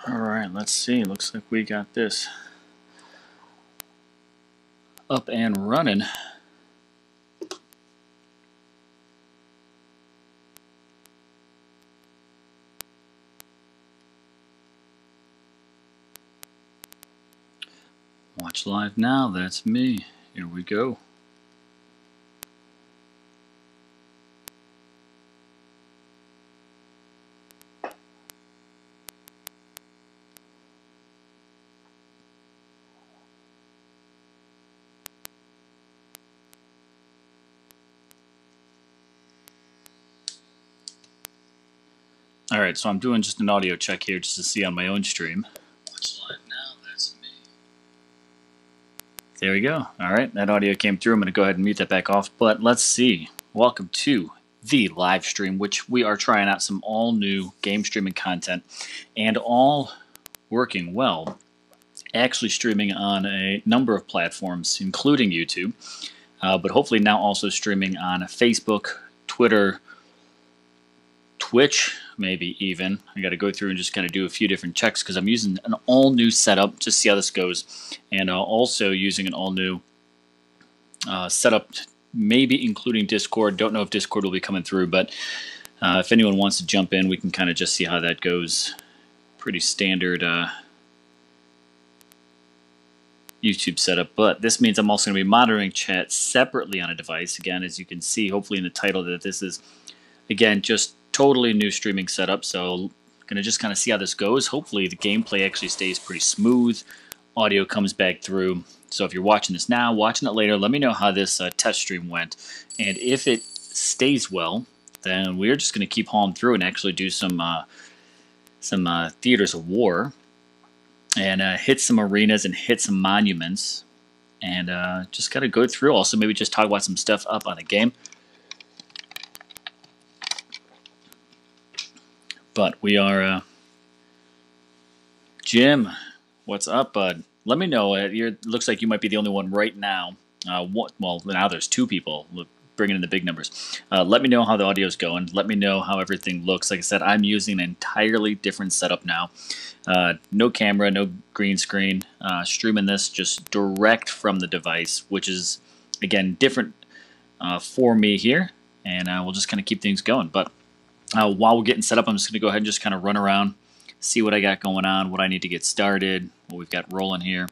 Alright, let's see. Looks like we got this up and running. Watch live now, that's me. Here we go. Alright, so I'm doing just an audio check here just to see on my own stream. Watch live now, that's me. There we go. Alright, that audio came through. I'm going to go ahead and mute that back off. But let's see. Welcome to the live stream, which we are trying out some all new game streaming content and all working well. Actually streaming on a number of platforms, including YouTube, but hopefully now also streaming on Facebook, Twitter, Twitch, maybe even. I got to go through and just kind of do a few different checks because I'm using an all new setup to see how this goes, and also using an all new setup, maybe including Discord. Don't know if Discord will be coming through, but if anyone wants to jump in, we can kind of just see how that goes. Pretty standard YouTube setup, but this means I'm also going to be monitoring chat separately on a device. Again, as you can see, hopefully in the title, that this is, again, just totally new streaming setup, so going to just kind of see how this goes. Hopefully the gameplay actually stays pretty smooth. Audio comes back through. So if you're watching this now, watching it later, let me know how this test stream went. And if it stays well, then we're just going to keep hauling through and actually do some theaters of war. And hit some arenas and hit some monuments. And just got to go through. Also maybe just talk about some stuff up on the game. But we are, Jim, what's up, bud? Let me know. It looks like you might be the only one right now. Well, now there's two people bringing in the big numbers. Let me know how the audio's going. Let me know how everything looks. Like I said, I'm using an entirely different setup now. No camera, no green screen. Streaming this just direct from the device, which is, again, different for me here. And we'll just kind of keep things going. But while we're getting set up, I'm just going to go ahead and just kind of run around, see what I got going on, what I need to get started, what we've got rolling here.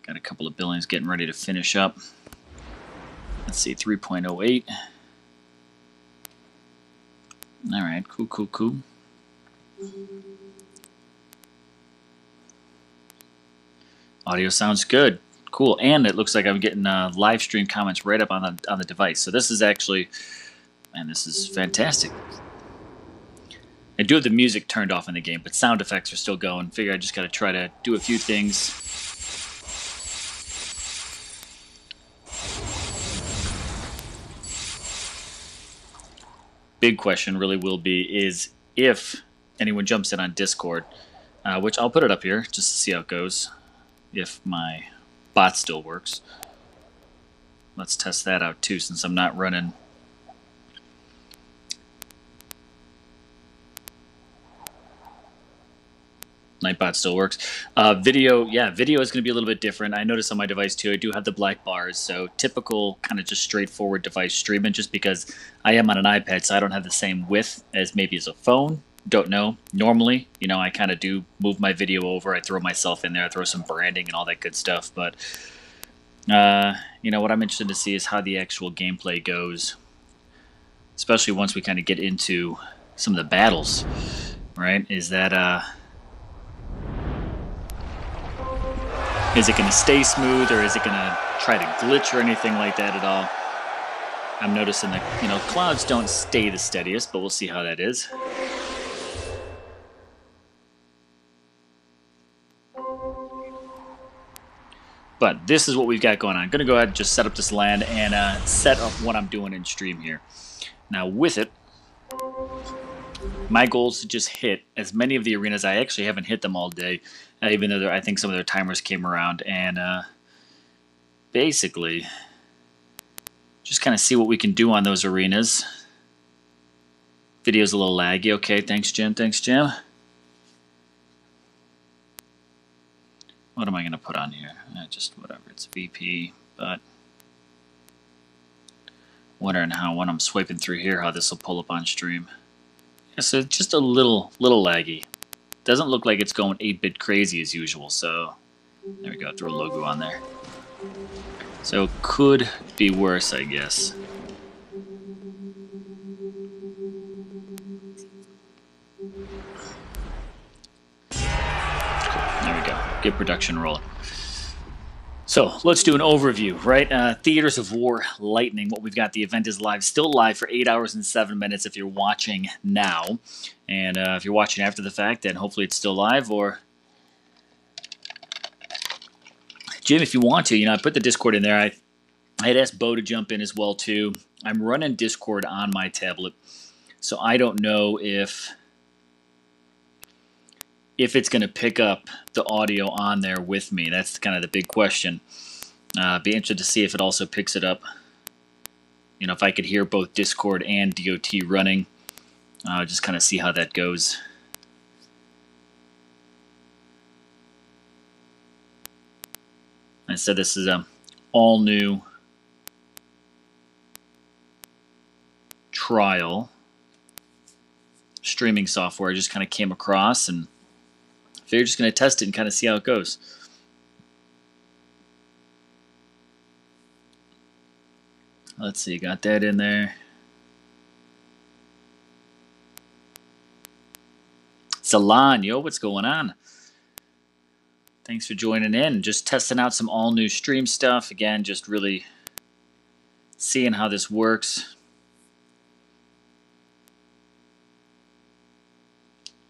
Got a couple of buildings getting ready to finish up. Let's see, 3.08. All right, cool. Audio sounds good. Cool, and it looks like I'm getting live stream comments right up on the device. So this is actually, man, this is fantastic. I do have the music turned off in the game, but sound effects are still going. Figure I just got to try to do a few things. Big question really will be is if anyone jumps in on Discord, which I'll put it up here just to see how it goes, if my bot still works. Let's test that out too, since I'm not running. Nightbot still works. Video, yeah, video is going to be a little bit different. I noticed on my device too, I do have the black bars, so typical kind of just straightforward device streaming, just because I am on an iPad, so I don't have the same width as maybe as a phone. Don't know. Normally, you know, I kind of do move my video over. I throw myself in there, I throw some branding and all that good stuff, but you know, what I'm interested to see is how the actual gameplay goes, especially once we kind of get into some of the battles, right? Is that, is it going to stay smooth, or is it going to try to glitch or anything like that at all? I'm noticing that, you know, clouds don't stay the steadiest, but we'll see how that is. But this is what we've got going on. I'm going to go ahead and just set up this land and set up what I'm doing in stream here. Now with it, my goal is to just hit as many of the arenas. I actually haven't hit them all day, even though I think some of their timers came around. And basically, just kind of see what we can do on those arenas. Video's a little laggy. Okay, thanks, Jim. Thanks, Jim. just whatever, it's VP, but wondering how when I'm swiping through here how this will pull up on stream. Yeah, so just a little laggy. Doesn't look like it's going 8-bit crazy as usual, so there we go, throw a logo on there. So could be worse, I guess. There we go. Get production rolling. So let's do an overview, right? Theaters of War Lightning. What we've got, the event is live, still live for 8 hours and 7 minutes if you're watching now. And if you're watching after the fact, then hopefully it's still live. Or Jim, if you want to, I put the Discord in there. I had asked Bo to jump in as well too. I'm running Discord on my tablet, so I don't know if it's going to pick up the audio on there with me. That's kind of the big question. Be interested to see if it also picks it up. If I could hear both Discord and DOT running, just kind of see how that goes. I said this is a all new trial streaming software. I just kind of came across, and they're just going to test it and kind of see how it goes. Let's see, got that in there. Salon, yo, what's going on? Thanks for joining in. Just testing out some all new stream stuff. Again, just really seeing how this works.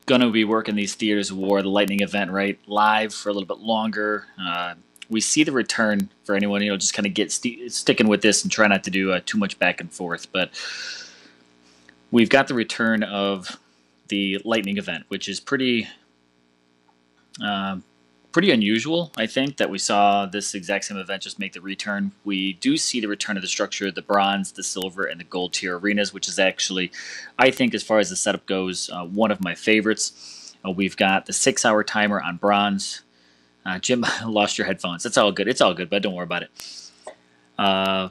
Gonna be working these Theaters of War, the Lightning event, right, live for a little bit longer. We see the return for anyone, just kind of sticking with this and try not to do too much back and forth. But we've got the return of the Lightning event, which is pretty unusual, I think, that we saw this exact same event just make the return. We do see the return of the structure, the bronze, the silver, and the gold tier arenas, which is actually, I think, as far as the setup goes, one of my favorites. We've got the 6-hour timer on bronze. Jim, lost your headphones. It's all good. It's all good, but don't worry about it.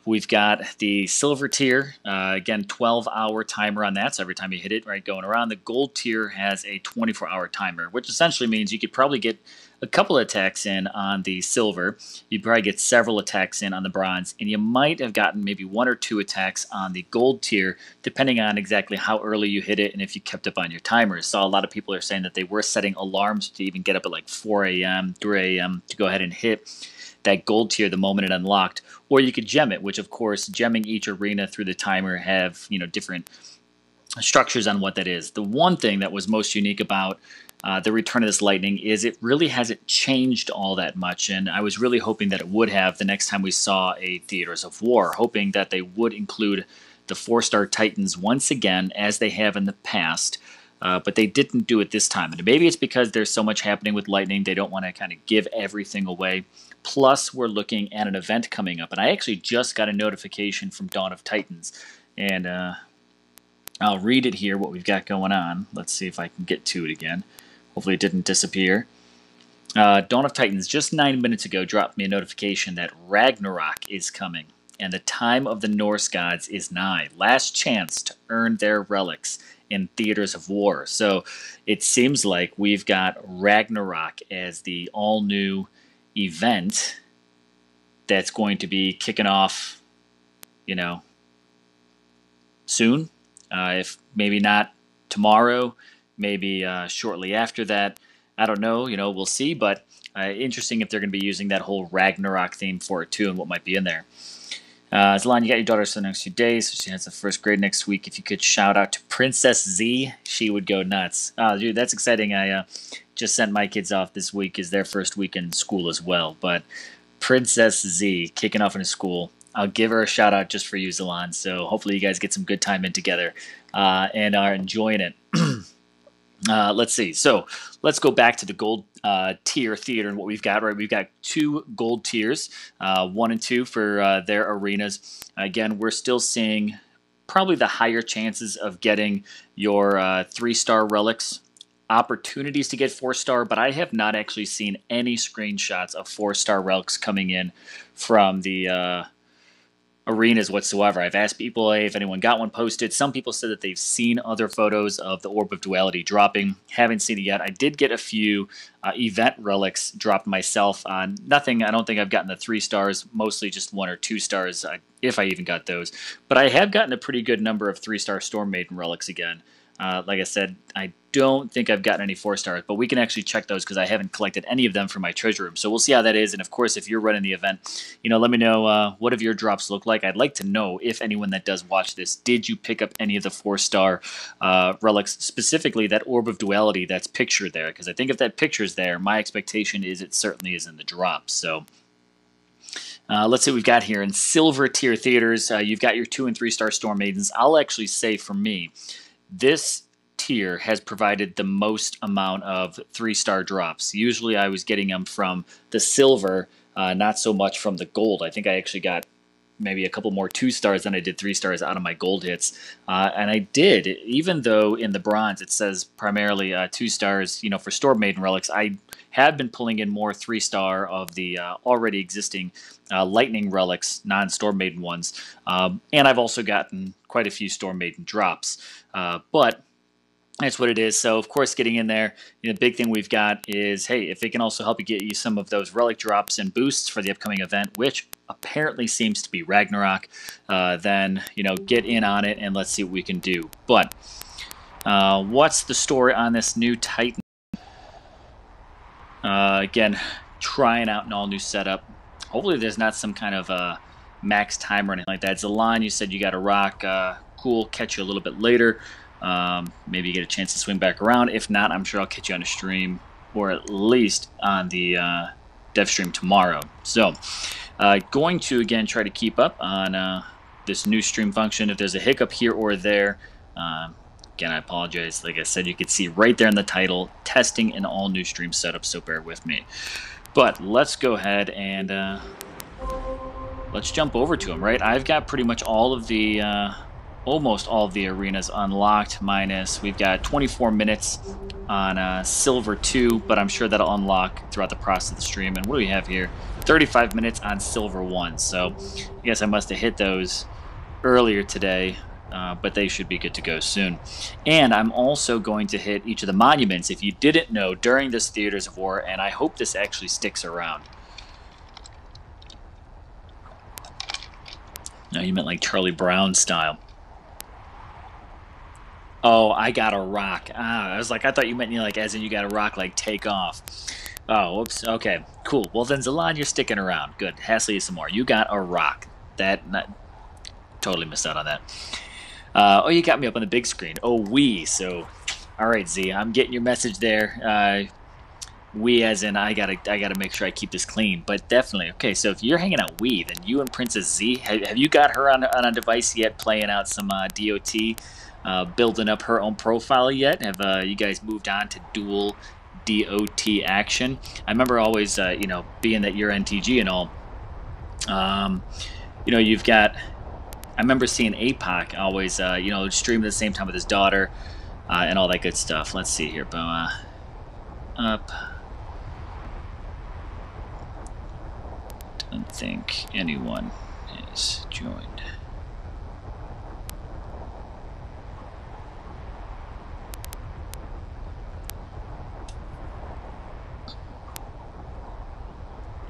We've got the silver tier, again, 12-hour timer on that, so every time you hit it, right, going around. The gold tier has a 24-hour timer, which essentially means you could probably get a couple of attacks in on the silver. You'd probably get several attacks in on the bronze, and you might have gotten maybe 1 or 2 attacks on the gold tier, depending on exactly how early you hit it and if you kept up on your timers. So a lot of people are saying that they were setting alarms to even get up at like 4 a.m., 3 a.m. to go ahead and hit that gold tier the moment it unlocked. Or you could gem it, which of course, gemming each arena through the timer have, different structures on what that is. The one thing that was most unique about the return of this Lightning is it really hasn't changed all that much, and I was really hoping that it would have the next time we saw a Theaters of War, hoping that they would include the 4-star Titans once again, as they have in the past, but they didn't do it this time. And maybe it's because there's so much happening with Lightning, they don't want to kind of give everything away. Plus, we're looking at an event coming up, and I actually just got a notification from Dawn of Titans, and I'll read it here, what we've got going on. Let's see if I can get to it again. Hopefully it didn't disappear. Dawn of Titans just 9 minutes ago dropped me a notification that Ragnarok is coming, and the time of the Norse gods is nigh. Last chance to earn their relics in Theaters of War. So it seems like we've got Ragnarok as the all-new event that's going to be kicking off, soon. If maybe not tomorrow, maybe shortly after that. I don't know, we'll see, but interesting if they're going to be using that whole Ragnarok theme for it too and what might be in there. Zalon, you got your daughter for the next few days, so she has the first grade next week. If you could shout out to Princess Z, she would go nuts. Dude, that's exciting. I just sent my kids off this week as their first week in school as well, but Princess Z kicking off into school. I'll give her a shout out just for you, Zalon, so hopefully you guys get some good time in together and are enjoying it. Let's see. So let's go back to the gold tier theater and what we've got. Right, we've got 2 gold tiers, 1 and 2 for their arenas. Again, we're still seeing probably the higher chances of getting your 3-star relics opportunities to get 4-star, but I have not actually seen any screenshots of 4-star relics coming in from the arenas whatsoever. I've asked people, hey, if anyone got one posted. Some people said that they've seen other photos of the Orb of Duality dropping. Haven't seen it yet. I did get a few event relics dropped myself. Nothing, I don't think I've gotten the 3 stars, mostly just 1 or 2 stars, if I even got those. But I have gotten a pretty good number of 3-star Storm Maiden relics again. Like I said, I don't think I've gotten any 4 stars, but we can actually check those because I haven't collected any of them from my treasure room. So we'll see how that is. And of course, if you're running the event, let me know what have your drops look like. I'd like to know if anyone that does watch this, did you pick up any of the 4-star relics, specifically that Orb of Duality that's pictured there? Because I think if that picture's there, my expectation is it certainly is in the drop. So let's see what we've got here. In silver tier theaters, you've got your 2 and 3-star Storm Maidens. I'll actually say for me, this tier has provided the most amount of 3-star drops. Usually I was getting them from the silver, not so much from the gold. I think I actually got maybe a couple more 2 stars than I did 3 stars out of my gold hits. And I did, even though in the bronze it says primarily 2 stars, for Storm Maiden relics, I have been pulling in more 3-star of the already existing lightning relics, non-Storm Maiden ones. And I've also gotten quite a few Storm Maiden drops. But that's what it is. So, of course, getting in there, the big thing we've got is, hey, if it can also help you get you some of those relic drops and boosts for the upcoming event, which apparently seems to be Ragnarok, then, get in on it and let's see what we can do. But what's the story on this new Titan? Again, trying out an all-new setup. Hopefully there's not some kind of max time or anything like that. Zalan, you said you got a rock. Cool, catch you a little bit later. Maybe you get a chance to swing back around. If not, I'm sure I'll catch you on a stream, or at least on the dev stream tomorrow. So, going to, again, try to keep up on this new stream function. If there's a hiccup here or there, again, I apologize. Like I said, you can see right there in the title, testing an all-new stream setup, so bear with me. But let's go ahead and let's jump over to them, right? I've got pretty much all of the... almost all of the arenas unlocked, minus we've got 24 minutes on Silver 2, but I'm sure that'll unlock throughout the process of the stream. And what do we have here? 35 minutes on Silver 1. So I guess I must have hit those earlier today, but they should be good to go soon. And I'm also going to hit each of the monuments, if you didn't know, during this Theaters of War, and I hope this actually sticks around. No, you meant like Charlie Brown style. Oh, I got a rock. I was like, I thought you meant, like, as in you got a rock, like, take off. Oh, whoops. Okay, cool. Well, then, Zalan, you're sticking around. Good. Hassle you some more. You got a rock. Totally missed out on that. Oh, you got me up on the big screen. Oh, we. So, all right, Z, I'm getting your message there. We, as in, I gotta make sure I keep this clean. But definitely, okay. So if you're hanging out we, then you and Princess Z, have you got her on a device yet, playing out some DOT? Building up her own profile yet? Have you guys moved on to dual DOT action? I remember always, being that you're NTG and all, you've got, I remember seeing APOC always, stream at the same time with his daughter, and all that good stuff. Let's see here, Boa. Up. Don't think anyone has joined.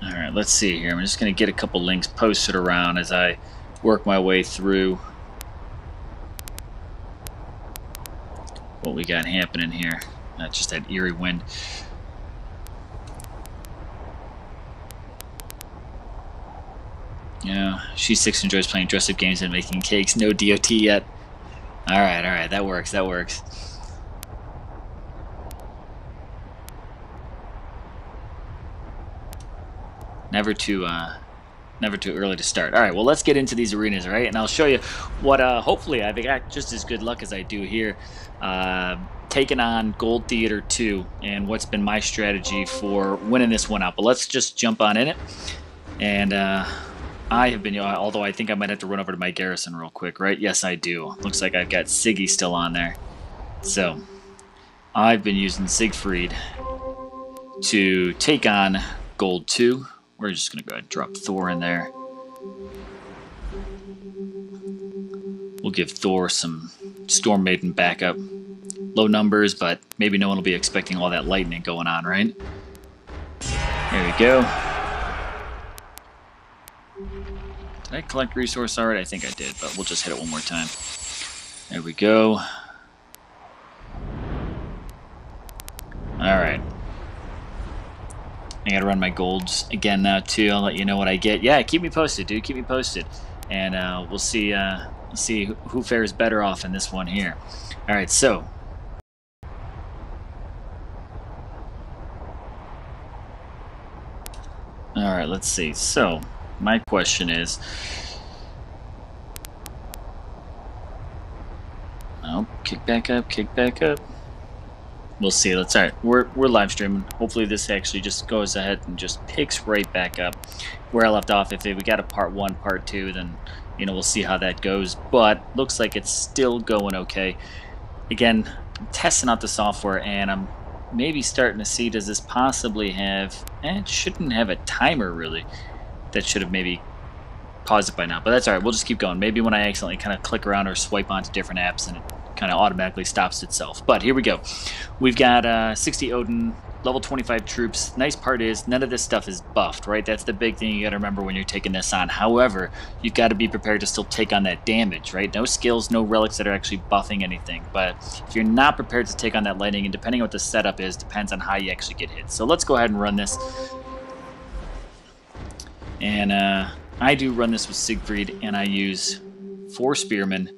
Alright, let's see here. I'm just going to get a couple links posted around as I work my way through what we got happening here. Just that eerie wind. Yeah, she 6 enjoys playing dress-up games and making cakes. No DOT yet. Alright, that works, that works. Never too early to start. All right, well, let's get into these arenas, all right? And I'll show you what, hopefully, I've got just as good luck as I do here, taking on Gold Theater 2 and what's been my strategy for winning this one out. But let's just jump on in it. And I have been, although I think I might have to run over to my garrison real quick, right? Yes, I do. Looks like I've got Siggy still on there. So, I've been using Siegfried to take on Gold 2. We're just going to go ahead and drop Thor in there. We'll give Thor some Storm Maiden backup. Low numbers, but maybe no one will be expecting all that lightning going on, right? There we go. Did I collect resource already? I think I did, but we'll just hit it one more time. There we go. Alright. I gotta run my golds again now, too. I'll let you know what I get. Yeah, keep me posted, dude. Keep me posted. And we'll see who fares better off in this one here. Alright, so. Alright, let's see. So, my question is... Oh, kick back up, kick back up. We'll see. Let's. All right. We're live streaming. Hopefully this actually just goes ahead and just picks right back up where I left off. If we got a part 1, part 2, then we'll see how that goes. But looks like it's still going okay. Again, I'm testing out the software, and I'm maybe starting to see, does this possibly have? It shouldn't have a timer really. That should have maybe paused it by now. But that's all right. We'll just keep going. Maybe when I accidentally kind of click around or swipe onto different apps, and it kind of automatically stops itself. But here we go. We've got 60 Odin, level 25 troops. Nice part is none of this stuff is buffed, right? That's the big thing you got to remember when you're taking this on. However, you've got to be prepared to still take on that damage, right? No skills, no relics that are actually buffing anything. But if you're not prepared to take on that lightning, and depending on what the setup is, depends on how you actually get hit. So let's go ahead and run this. And I do run this with Siegfried, and I use 4 spearmen,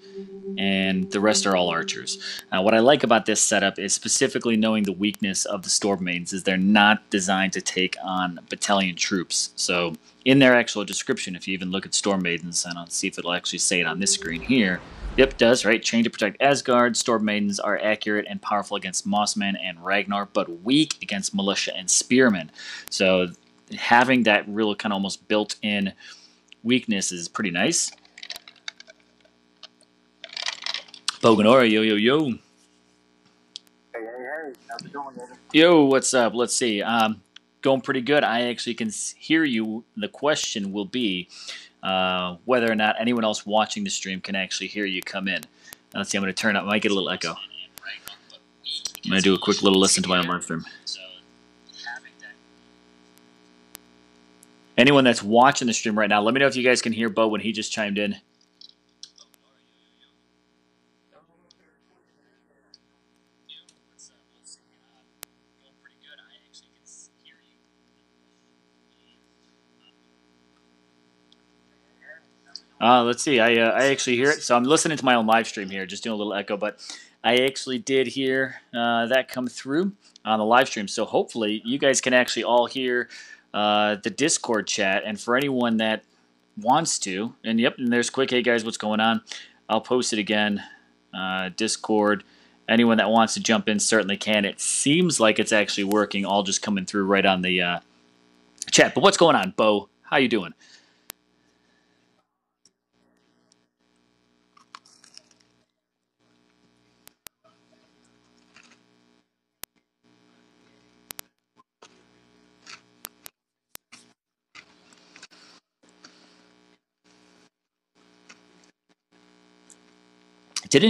and the rest are all archers. What I like about this setup is specifically knowing the weakness of the Storm Maidens is they're not designed to take on battalion troops. So in their actual description, if you even look at Storm Maidens, and I'll see if it'll actually say it on this screen here. Yep, it does, right? Trained to protect Asgard, Storm Maidens are accurate and powerful against Mossman and Ragnar, but weak against militia and spearmen. So having that real kind of almost built-in weakness is pretty nice. Boganora, yo, yo, yo. Hey, how's it going, Evan? Yo, what's up? Let's see. Going pretty good. I actually can hear you. The question will be whether or not anyone else watching the stream can actually hear you come in. Let's see, I'm going to turn up. I might get a little echo. I'm going to do a quick little listen to my own live stream. Anyone that's watching the stream right now, let me know if you guys can hear Bo when he just chimed in. Let's see. I actually hear it. So I'm listening to my own live stream here, just doing a little echo, but I actually did hear that come through on the live stream. So hopefully you guys can actually all hear the Discord chat. And for anyone that wants to, and yep, and there's Quick. Hey guys, what's going on? I'll post it again. Discord. Anyone that wants to jump in certainly can. It seems like it's actually working, all just coming through right on the chat. But what's going on, Bo? How you doing?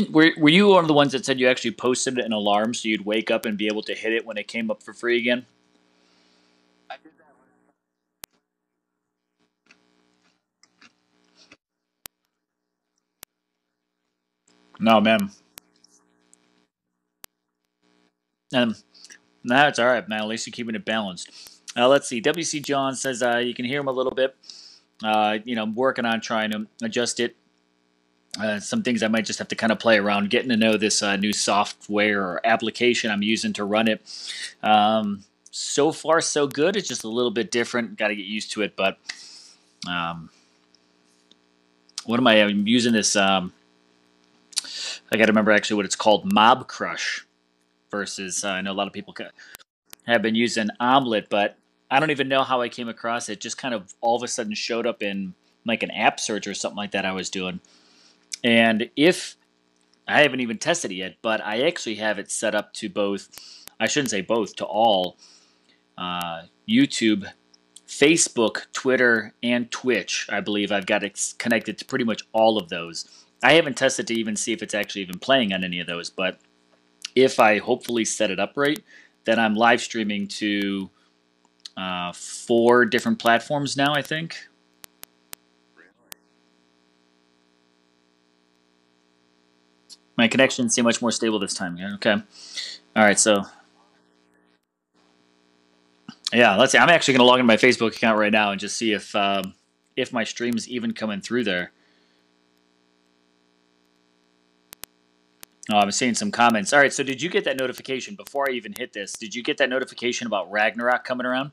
Were you one of the ones that said you actually posted an alarm so you'd wake up and be able to hit it when it came up for free again? I did that one. No, man. No, it's all right, man. At least you're keeping it balanced. Let's see. WC John says you can hear him a little bit. I'm working on trying to adjust it. Some things I might just have to kind of play around, getting to know this new software or application I'm using to run it. So far, so good. It's just a little bit different. Got to get used to it. But what am I? I'm using this. I got to remember actually what it's called. Mob Crush versus I know a lot of people have been using Omelet, but I don't even know how I came across it. Just kind of all of a sudden showed up in like an app search or something like that I was doing. And if I haven't even tested it yet, but I actually have it set up to both. I shouldn't say both, to all YouTube, Facebook, Twitter, and Twitch. I believe I've got it connected to pretty much all of those. I haven't tested to even see if it's actually even playing on any of those, but if I hopefully set it up right, then I'm live streaming to 4 different platforms now, I think. My connection seems much more stable this time. Yeah, okay. All right, so yeah, let's see. I'm actually going to log into my Facebook account right now and just see if my stream is even coming through there. Oh, I'm seeing some comments. All right, so did you get that notification before I even hit this? Did you get that notification about Ragnarok coming around?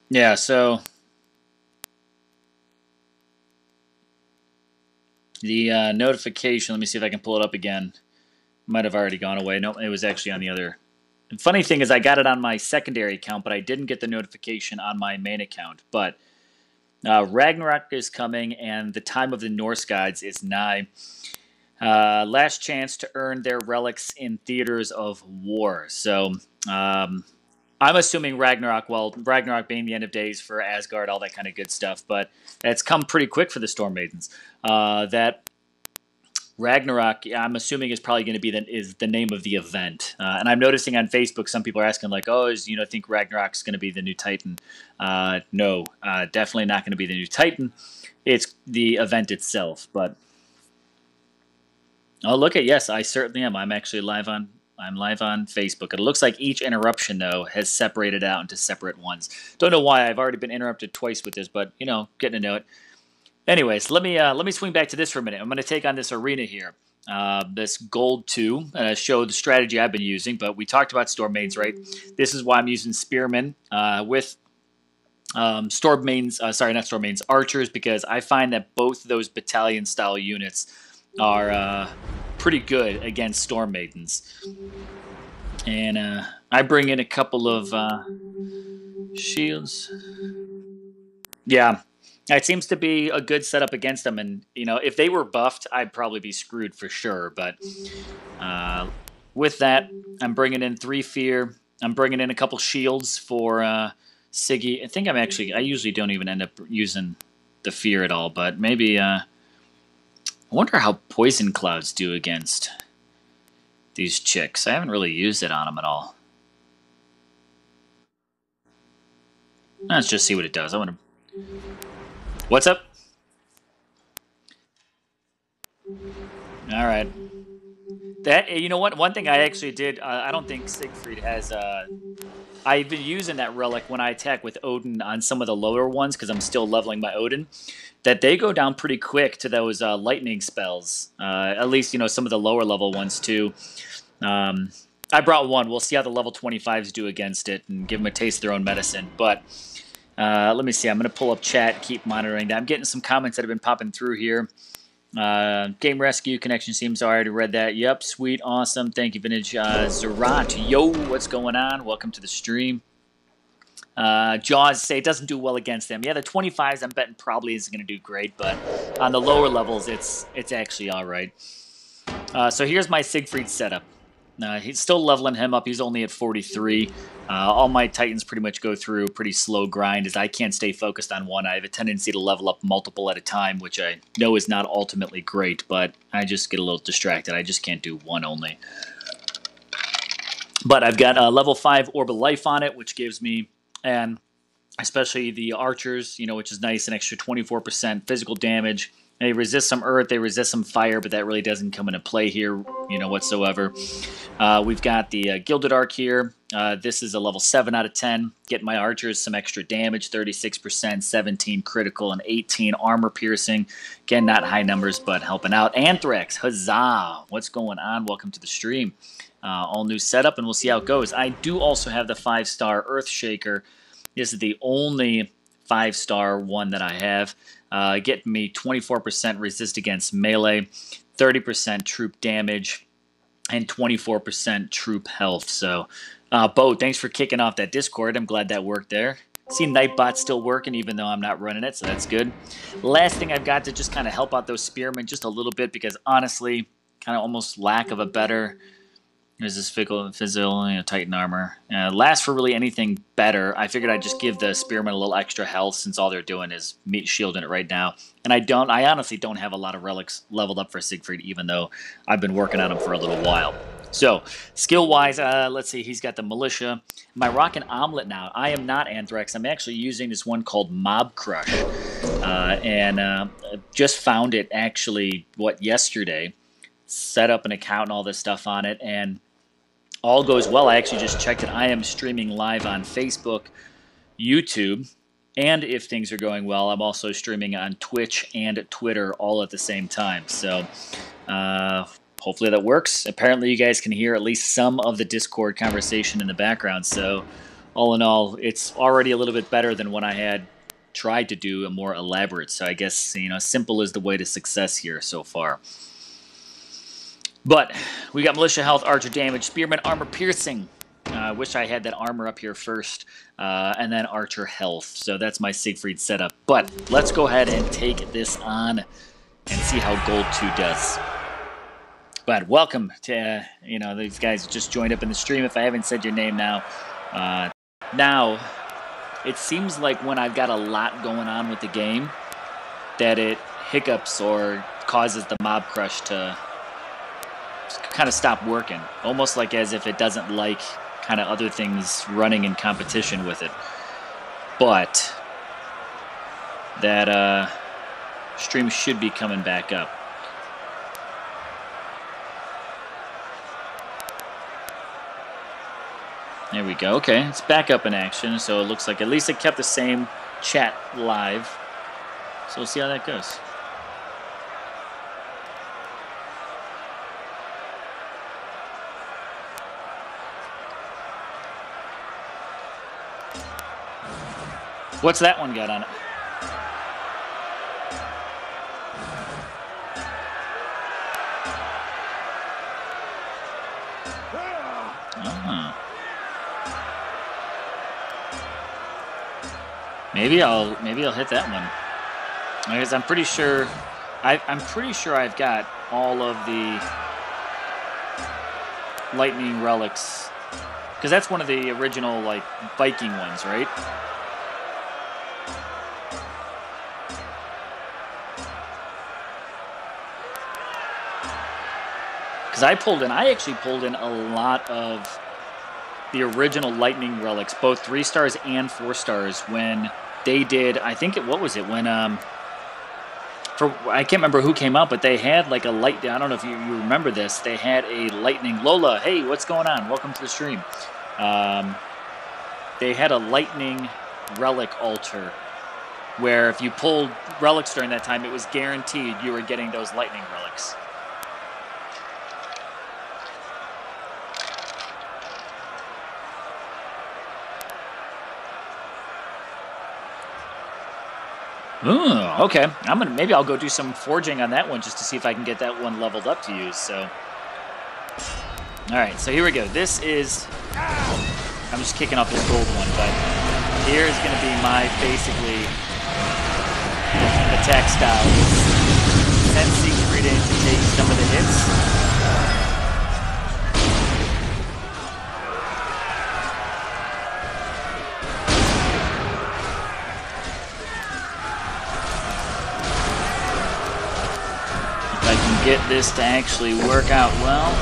Yeah, so the notification, let me see if I can pull it up again. Might have already gone away. No, it was actually on the other. The funny thing is I got it on my secondary account, but I didn't get the notification on my main account. But Ragnarok is coming, and the time of the Norse gods is nigh. Last chance to earn their relics in theaters of war. So I'm assuming Ragnarok, well, Ragnarok being the end of days for Asgard, all that kind of good stuff, but it's come pretty quick for the Storm Maidens. That Ragnarok, I'm assuming, is probably going to be the name of the event. And I'm noticing on Facebook, some people are asking like, "Oh, think Ragnarok's going to be the new Titan?" No, definitely not going to be the new Titan. It's the event itself. But oh, look at yes, I certainly am. I'm live on Facebook. It looks like each interruption though has separated out into separate ones. Don't know why. I've already been interrupted twice with this, but getting to know it. Anyways, let me swing back to this for a minute. I'm going to take on this arena here, this gold 2, show the strategy I've been using. But we talked about Storm Mains, right? This is why I'm using Spearmen with Storm Mains. Sorry, not Storm Mains, Archers, because I find that both of those battalion style units are pretty good against Storm Maidens. And I bring in a couple of shields. Yeah, it seems to be a good setup against them. And, if they were buffed, I'd probably be screwed for sure. But with that, I'm bringing in 3 Fear. I'm bringing in a couple shields for Siggy. I usually don't even end up using the Fear at all. But maybe, I wonder how Poison Clouds do against these chicks. I haven't really used it on them at all. Let's just see what it does. I want to. What's up? All right. That what? One thing I actually did. I don't think Siegfried has. I've been using that relic when I attack with Odin on some of the lower ones because I'm still leveling my Odin. That they go down pretty quick to those lightning spells. At least some of the lower level ones too. I brought one. We'll see how the level 25s do against it and give them a taste of their own medicine. But let me see. I'm going to pull up chat, keep monitoring that. I'm getting some comments that have been popping through here. Game Rescue connection seems I already read that. Yep, sweet, awesome. Thank you, Vintage. Zerat, yo, what's going on? Welcome to the stream. Jaws say it doesn't do well against them. Yeah, the 25s I'm betting probably isn't going to do great, but on the lower levels it's actually all right. So here's my Siegfried setup. He's still leveling him up. He's only at 43. All my Titans pretty much go through a pretty slow grind as I can't stay focused on one. I have a tendency to level up multiple at a time, which I know is not ultimately great, but I just get a little distracted. I just can't do one only. But I've got a level 5 Orb of Life on it, which gives me, and especially the Archers, which is nice, an extra 24% physical damage. They resist some earth, they resist some fire, but that really doesn't come into play here, whatsoever. We've got the Gilded Arc here. This is a level 7 out of 10. Get my Archers some extra damage, 36%, 17 critical, and 18 armor piercing. Again, not high numbers, but helping out. Anthrax, huzzah! What's going on? Welcome to the stream. All new setup, and we'll see how it goes. I do also have the 5-star Earthshaker. This is the only 5-star one that I have. Getting me 24% resist against melee, 30% troop damage, and 24% troop health. So, Bo, thanks for kicking off that Discord. I'm glad that worked there. See Nightbot still working even though I'm not running it, so that's good. Last thing I've got to just kind of help out those spearmen just a little bit because honestly, kind of almost lack of a better. There's this Fizzle, Titan armor. Last for really anything better. I figured I'd just give the Spearmen a little extra health since all they're doing is meat shielding it right now. And I honestly don't have a lot of relics leveled up for Siegfried, even though I've been working on them for a little while. So, skill-wise, let's see, he's got the Militia. Am I rocking Omelet now? I am not Anthrax. I'm actually using this one called Mob Crush. Just found it actually, yesterday. Set up an account and all this stuff on it, and all goes well. I actually just checked it. I am streaming live on Facebook, YouTube, and if things are going well, I'm also streaming on Twitch and Twitter all at the same time. So hopefully that works. Apparently you guys can hear at least some of the Discord conversation in the background. So all in all, it's already a little bit better than what I had tried to do, a more elaborate. So I guess, simple is the way to success here so far. But we got Militia Health, Archer Damage, Spearman Armor Piercing. I wish I had that armor up here first. And then Archer Health. So that's my Siegfried setup. But let's go ahead and take this on and see how Gold 2 does. But welcome to, these guys just joined up in the stream. If I haven't said your name now. Now, it seems like when I've got a lot going on with the game, that it hiccups or causes the Mob Crush to kind of stop working, almost like as if it doesn't like kind of other things running in competition with it. But that stream should be coming back up. There we go. Okay, it's back up in action, so it looks like at least it kept the same chat live. So we'll see how that goes. What's that one got on it? Maybe I'll hit that one. Because I'm pretty sure I've got all of the lightning relics. Because that's one of the original Viking ones, right? Because I actually pulled in a lot of the original lightning relics, both 3 stars and 4 stars, when they did, I think what was it, when, I can't remember who came out, but they had like a light, I don't know if you remember this, they had a lightning, Lola, hey, what's going on? Welcome to the stream. They had a lightning relic altar, where if you pulled relics during that time, it was guaranteed you were getting those lightning relics. Ooh, okay. Maybe I'll go do some forging on that one just to see if I can get that one leveled up to use. So, all right. So here we go. This is. I'm just kicking off this gold one, but here's going to be my basically attack style. Send Siegfried in to take some of the hits. Get this to actually work out well.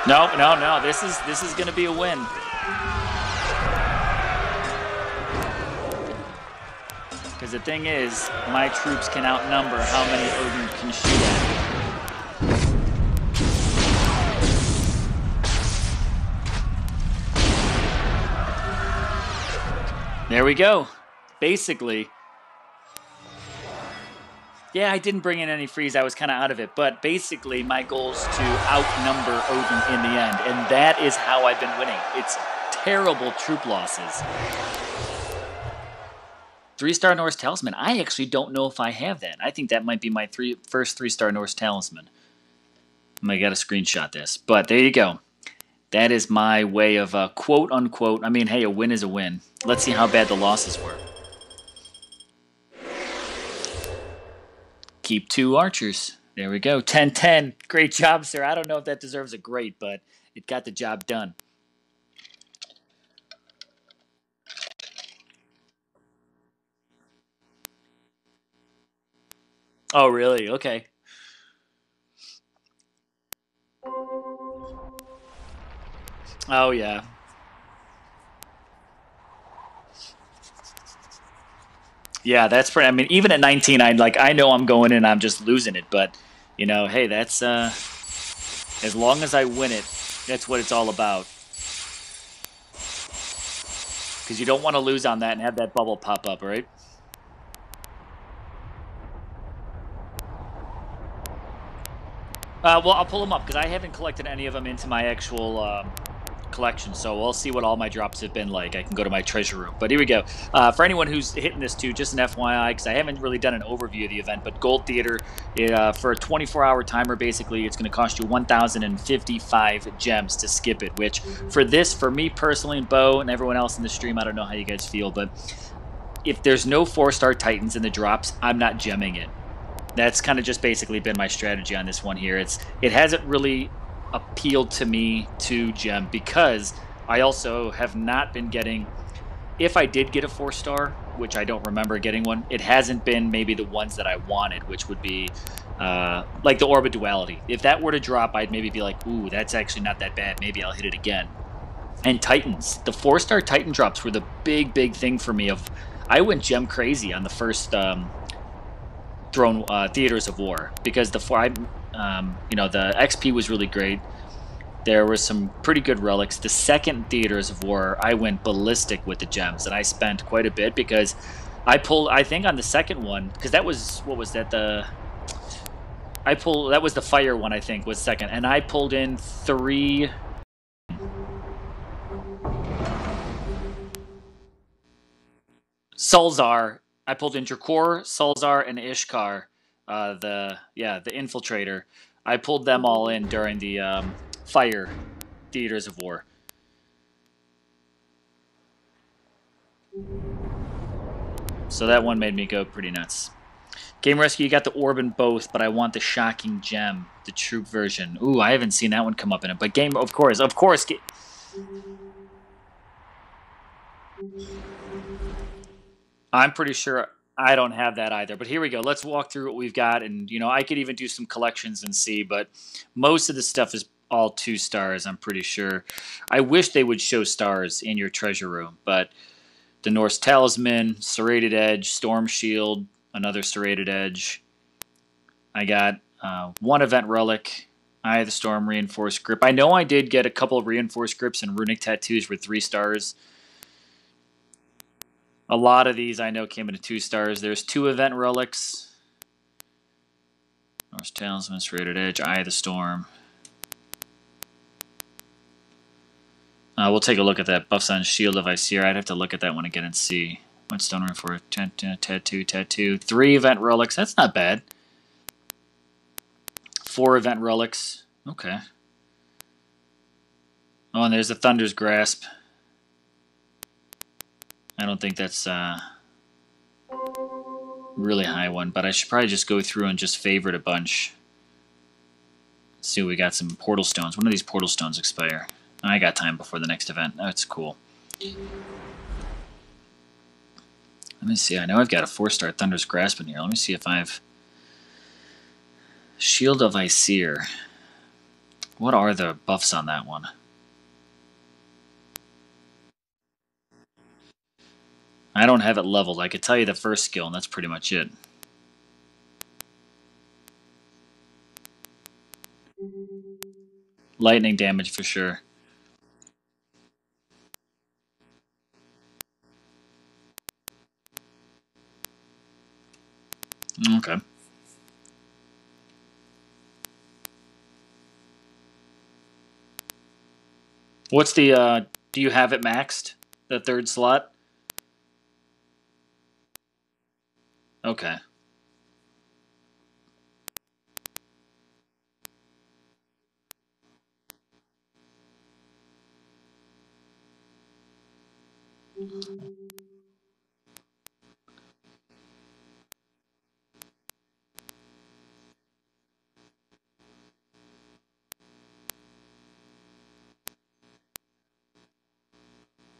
No. This is going to be a win. Because the thing is, my troops can outnumber how many Odin can shoot at. There we go. Basically, yeah, I didn't bring in any freeze. I was kind of out of it. But basically, my goal is to outnumber Odin in the end. And that is how I've been winning. It's terrible troop losses. 3-star Norse Talisman. I actually don't know if I have that. I think that might be my first 3-star Norse Talisman. I might gotta screenshot this. But there you go. That is my way of quote unquote. I mean, hey, a win is a win. Let's see how bad the losses were. Keep 2 archers. There we go. 10-10. Great job, sir. I don't know if that deserves a great, but it got the job done. Oh, really? Okay. Oh, yeah. Yeah, that's pretty. I mean, even at 19, I know I'm going in, I'm just losing it, but you know, hey, that's as long as I win it, that's what it's all about. Because you don't want to lose on that and have that bubble pop up, right? Well, I'll pull them up because I haven't collected any of them into my actual collection, so we'll see what all my drops have been like. I can go to my treasure room. But here we go. For anyone who's hitting this too, just an FYI, because I haven't really done an overview of the event, but Gold Theater, for a 24-hour timer, basically, it's going to cost you 1,055 gems to skip it, which for me personally, and Bo, and everyone else in the stream, I don't know how you guys feel, but if there's no 4-star Titans in the drops, I'm not gemming it. That's kind of just basically been my strategy on this one here. It hasn't really appealed to me to gem because I also have not been getting. If I did get a 4-star, which I don't remember getting one, it hasn't been maybe the ones that I wanted, which would be like the Orb of Duality. If that were to drop, I'd maybe be like, ooh, that's actually not that bad. Maybe I'll hit it again. And Titans, the 4-star Titan drops were the big thing for me. I went gem crazy on the first. Throne Theaters of War because the XP was really great. There were some pretty good relics. The second Theaters of War, I went ballistic with the gems, and I spent quite a bit because I pulled. I think on the second one, because that was what was that the. That was the fire one. I think was second, and I pulled in 3. Sulzar. I pulled in Drakor, Sulzar, and Ishkar. The infiltrator. I pulled them all in during the fire Theaters of War. So that one made me go pretty nuts. Game Rescue, you got the orb in both, but I want the shocking gem, the troop version. Ooh, I haven't seen that one come up in it. But game, of course. I'm pretty sure I don't have that either. But here we go. Let's walk through what we've got. And, I could even do some collections and see. But most of the stuff is all 2 stars, I'm pretty sure. I wish they would show stars in your treasure room. But the Norse Talisman, Serrated Edge, Storm Shield, another Serrated Edge. I got 1 Event Relic, Eye of the Storm, Reinforced Grip. I know I did get a couple of Reinforced Grips and Runic Tattoos with 3 stars. A lot of these I know came into 2 stars. There's 2 Event Relics. Norse Talisman, Serrated Edge, Eye of the Storm. We'll take a look at that. Buffs on Shield of Icere. I'd have to look at that one again and see. Whetstone Reinforced Tattoo. 3 Event Relics. That's not bad. 4 Event Relics. Okay. Oh, and there's the Thunder's Grasp. I don't think that's really high one, but I should probably just go through and just favorite a bunch. Let's see, we got some Portal Stones. When do these Portal Stones expire? I got time before the next event. That's cool. Let me see. I know I've got a 4-star Thunder's Grasp in here. Let me see if I've... Shield of Icere. What are the buffs on that one? I don't have it leveled. I could tell you the first skill, and that's pretty much it. Lightning damage for sure. Okay. What's the Do you have it maxed? The third slot? Okay.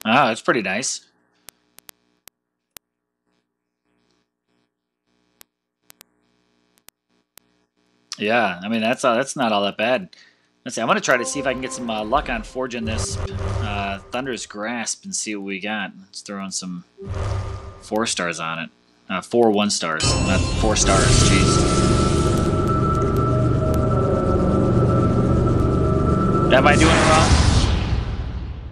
Ah, that's pretty nice. Yeah, I mean that's not all that bad. Let's see. I'm gonna try to see if I can get some luck on forging this Thunder's Grasp and see what we got. Let's throw in some 4 stars on it. 4 1 stars, not 4 stars. Jeez. Am I doing it wrong?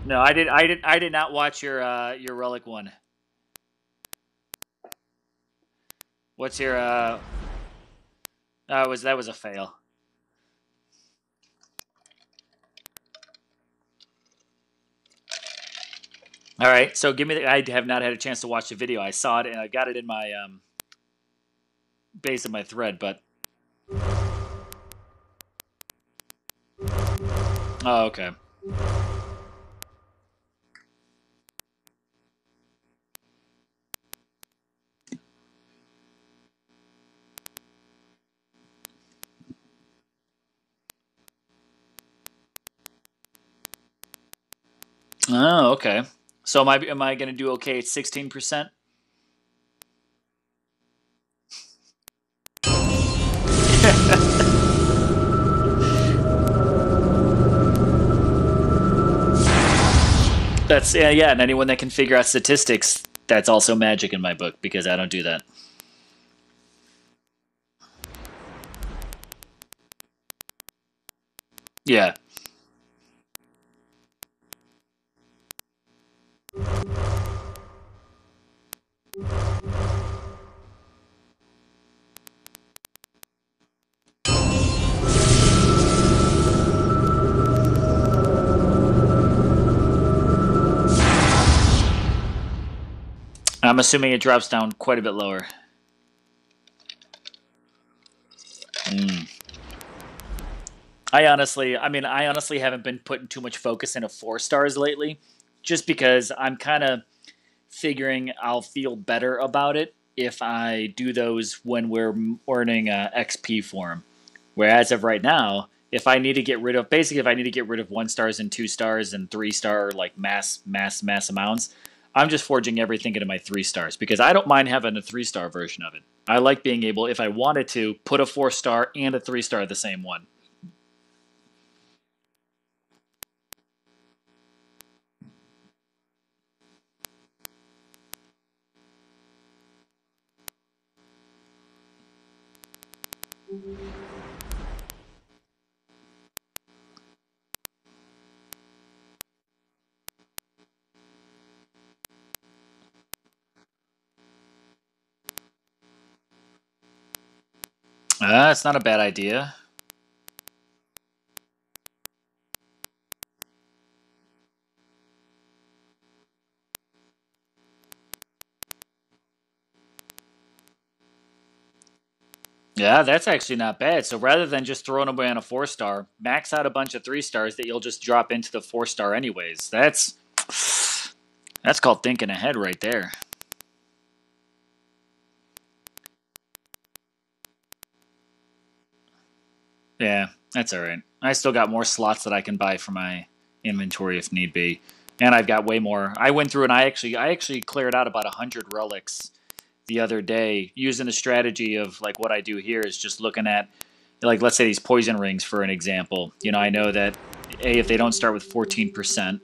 No, I did. I did not watch your relic one. What's your that was a fail. All right, so give me the. I have not had a chance to watch the video. I saw it and I got it in my base of my thread, but oh okay. Oh okay. So am I going to do okay at 16%? That's yeah. And anyone that can figure out statistics, that's also magic in my book because I don't do that. Yeah. I'm assuming it drops down quite a bit lower. Mm. I honestly haven't been putting too much focus into 4 stars lately, just because I'm kind of figuring I'll feel better about it if I do those when we're earning XP for them. Whereas of right now, if I need to get rid of basically if I need to get rid of 1 stars and 2 stars and 3 star like mass amounts, I'm just forging everything into my 3 stars because I don't mind having a 3 star version of it. I like being able, if I wanted to, put a 4 star and a 3 star the same one. That's not a bad idea. Yeah, that's actually not bad. So rather than just throwing away on a 4 star, max out a bunch of 3 stars that you'll just drop into the 4 star anyways. That's called thinking ahead right there. Yeah, that's all right. I still got more slots that I can buy for my inventory if need be, and I've got way more. I went through and I actually cleared out about 100 relics the other day using the strategy of like what I do here is just looking at like let's say these poison rings for an example. I know that if they don't start with 14%,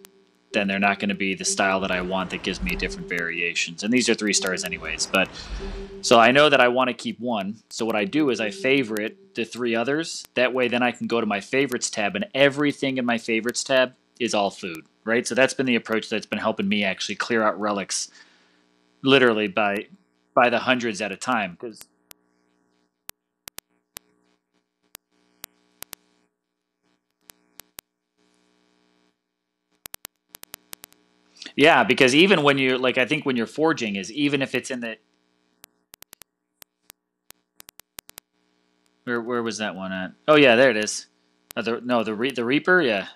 then they're not going to be the style that I want that gives me different variations. And these are 3 stars anyways, but so I know that I want to keep one. So what I do is I favorite the 3 others. That way then I can go to my favorites tab and everything in my favorites tab is all food, right? So that's been the approach that's been helping me actually clear out relics literally by the hundreds at a time cuz Yeah, because even when you're like, I think when you're forging is even if it's in the where was that one at? Oh yeah, there it is. The Reaper. Yeah,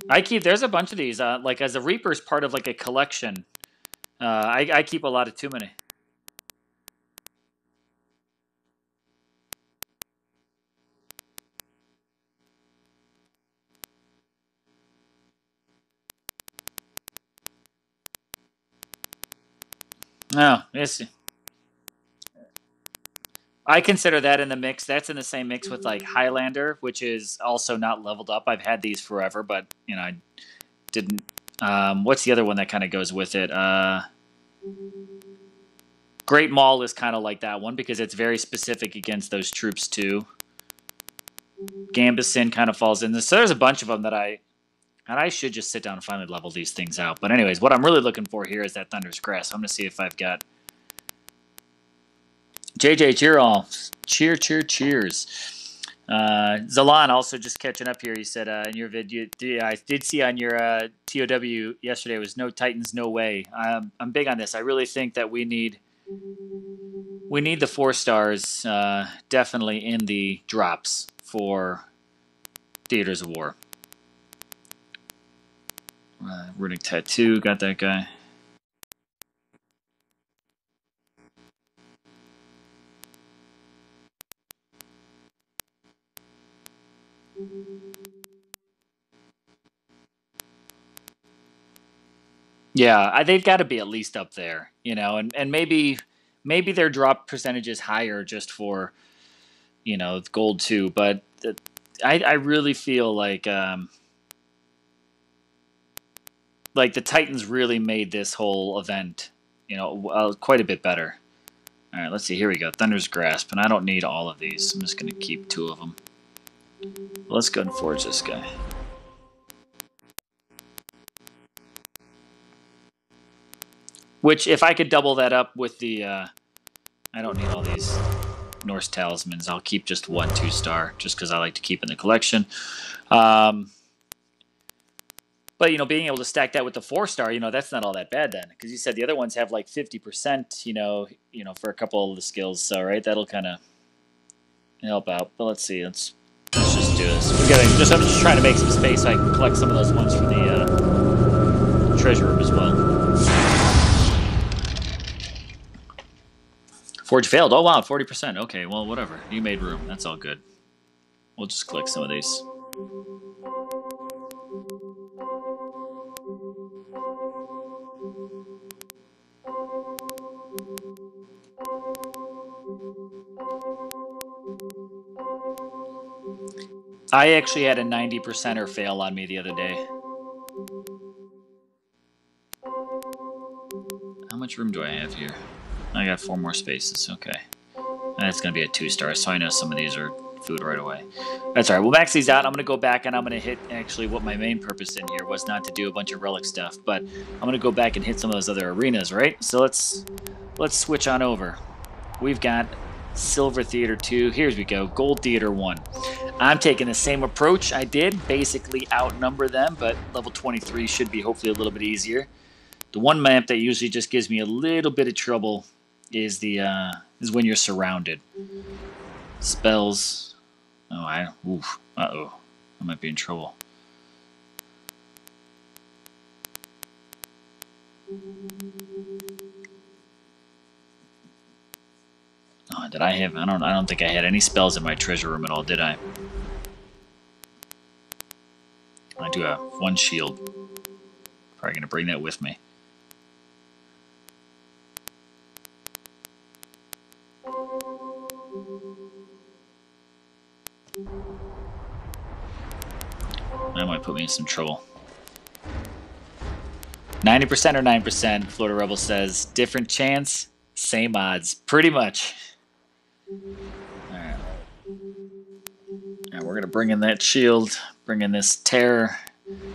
I keep. There's a bunch of these. Like as a Reaper's part of like a collection. I keep a lot of too many. No, it's I consider that in the mix. That's in the same mix with like Highlander, which is also not leveled up. I've had these forever, but I didn't. What's the other one that kind of goes with it? Great Maul is kind of like that one because it's very specific against those troops too. Gambison kind of falls in this. So there's a bunch of them that I should just sit down and finally level these things out. But anyways, what I'm really looking for here is that Thunder's Crest. I'm going to see if I've got JJ, cheer all. Cheers. Zalan also just catching up here. He said in your video, I did see on your ToW yesterday was no Titans, no way. I'm big on this. I really think that we need the 4 stars definitely in the drops for Theaters of War. Runic Tattoo, got that guy. Yeah, they've got to be at least up there, and maybe their drop percentage is higher just for gold too. But I really feel like the Titans really made this whole event quite a bit better. All right, let's see. Here we go. Thunder's Grasp, and I don't need all of these. I'm just going to keep 2 of them. Let's go and forge this guy. Which, if I could double that up with the, I don't need all these Norse talismans. I'll keep just 1 2-star, just because I like to keep in the collection. But being able to stack that with the 4-star, that's not all that bad then, because you said the other ones have like 50%, for a couple of the skills. So right, that'll kind of help out. But let's see. Let's just do this. I'm just trying to make some space so I can collect some of those ones for the treasure room as well. Forge failed. Oh, wow, 40%. Okay, well, whatever. You made room. That's all good. We'll just click some of these. I actually had a 90%er fail on me the other day. How much room do I have here? I got 4 more spaces. Okay. That's going to be a 2-star, so I know some of these are food right away. That's all right. We'll max these out. I'm going to go back and I'm going to hit actually what my main purpose in here was, not to do a bunch of relic stuff, but I'm going to go back and hit some of those other arenas, right? So let's switch on over. We've got Silver Theater 2. Here we go. Gold Theater 1. I'm taking the same approach I did. Basically outnumber them, but level 23 should be hopefully a little bit easier. The one map that usually just gives me a little bit of trouble is when you're surrounded. Spells. Oh, uh-oh. I might be in trouble. Oh, did I have? I don't think I had any spells in my treasure room at all, did I? I do have 1 shield. Probably gonna bring that with me. That might put me in some trouble. 90% or 9%, Florida Rebel says. Different chance, same odds. Pretty much. Alright. We're going to bring in that shield. Bring in this terror.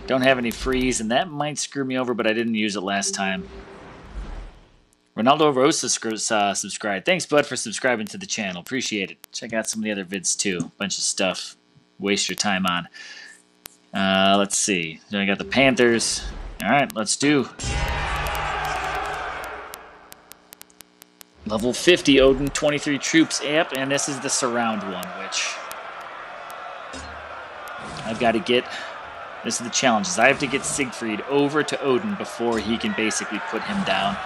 Don't have any freeze, and that might screw me over, but I didn't use it last time. Ronaldo Rosa subscribed. Thanks, bud, for subscribing to the channel. Appreciate it. Check out some of the other vids, too. Bunch of stuff. Waste your time on. Let's see. Then I got the Panthers. All right, let's do. Level 50, Odin, 23 troops. Yep, and this is the surround one, which I've got to get. This is the challenge. Is I have to get Siegfried over to Odin before he can basically put him down.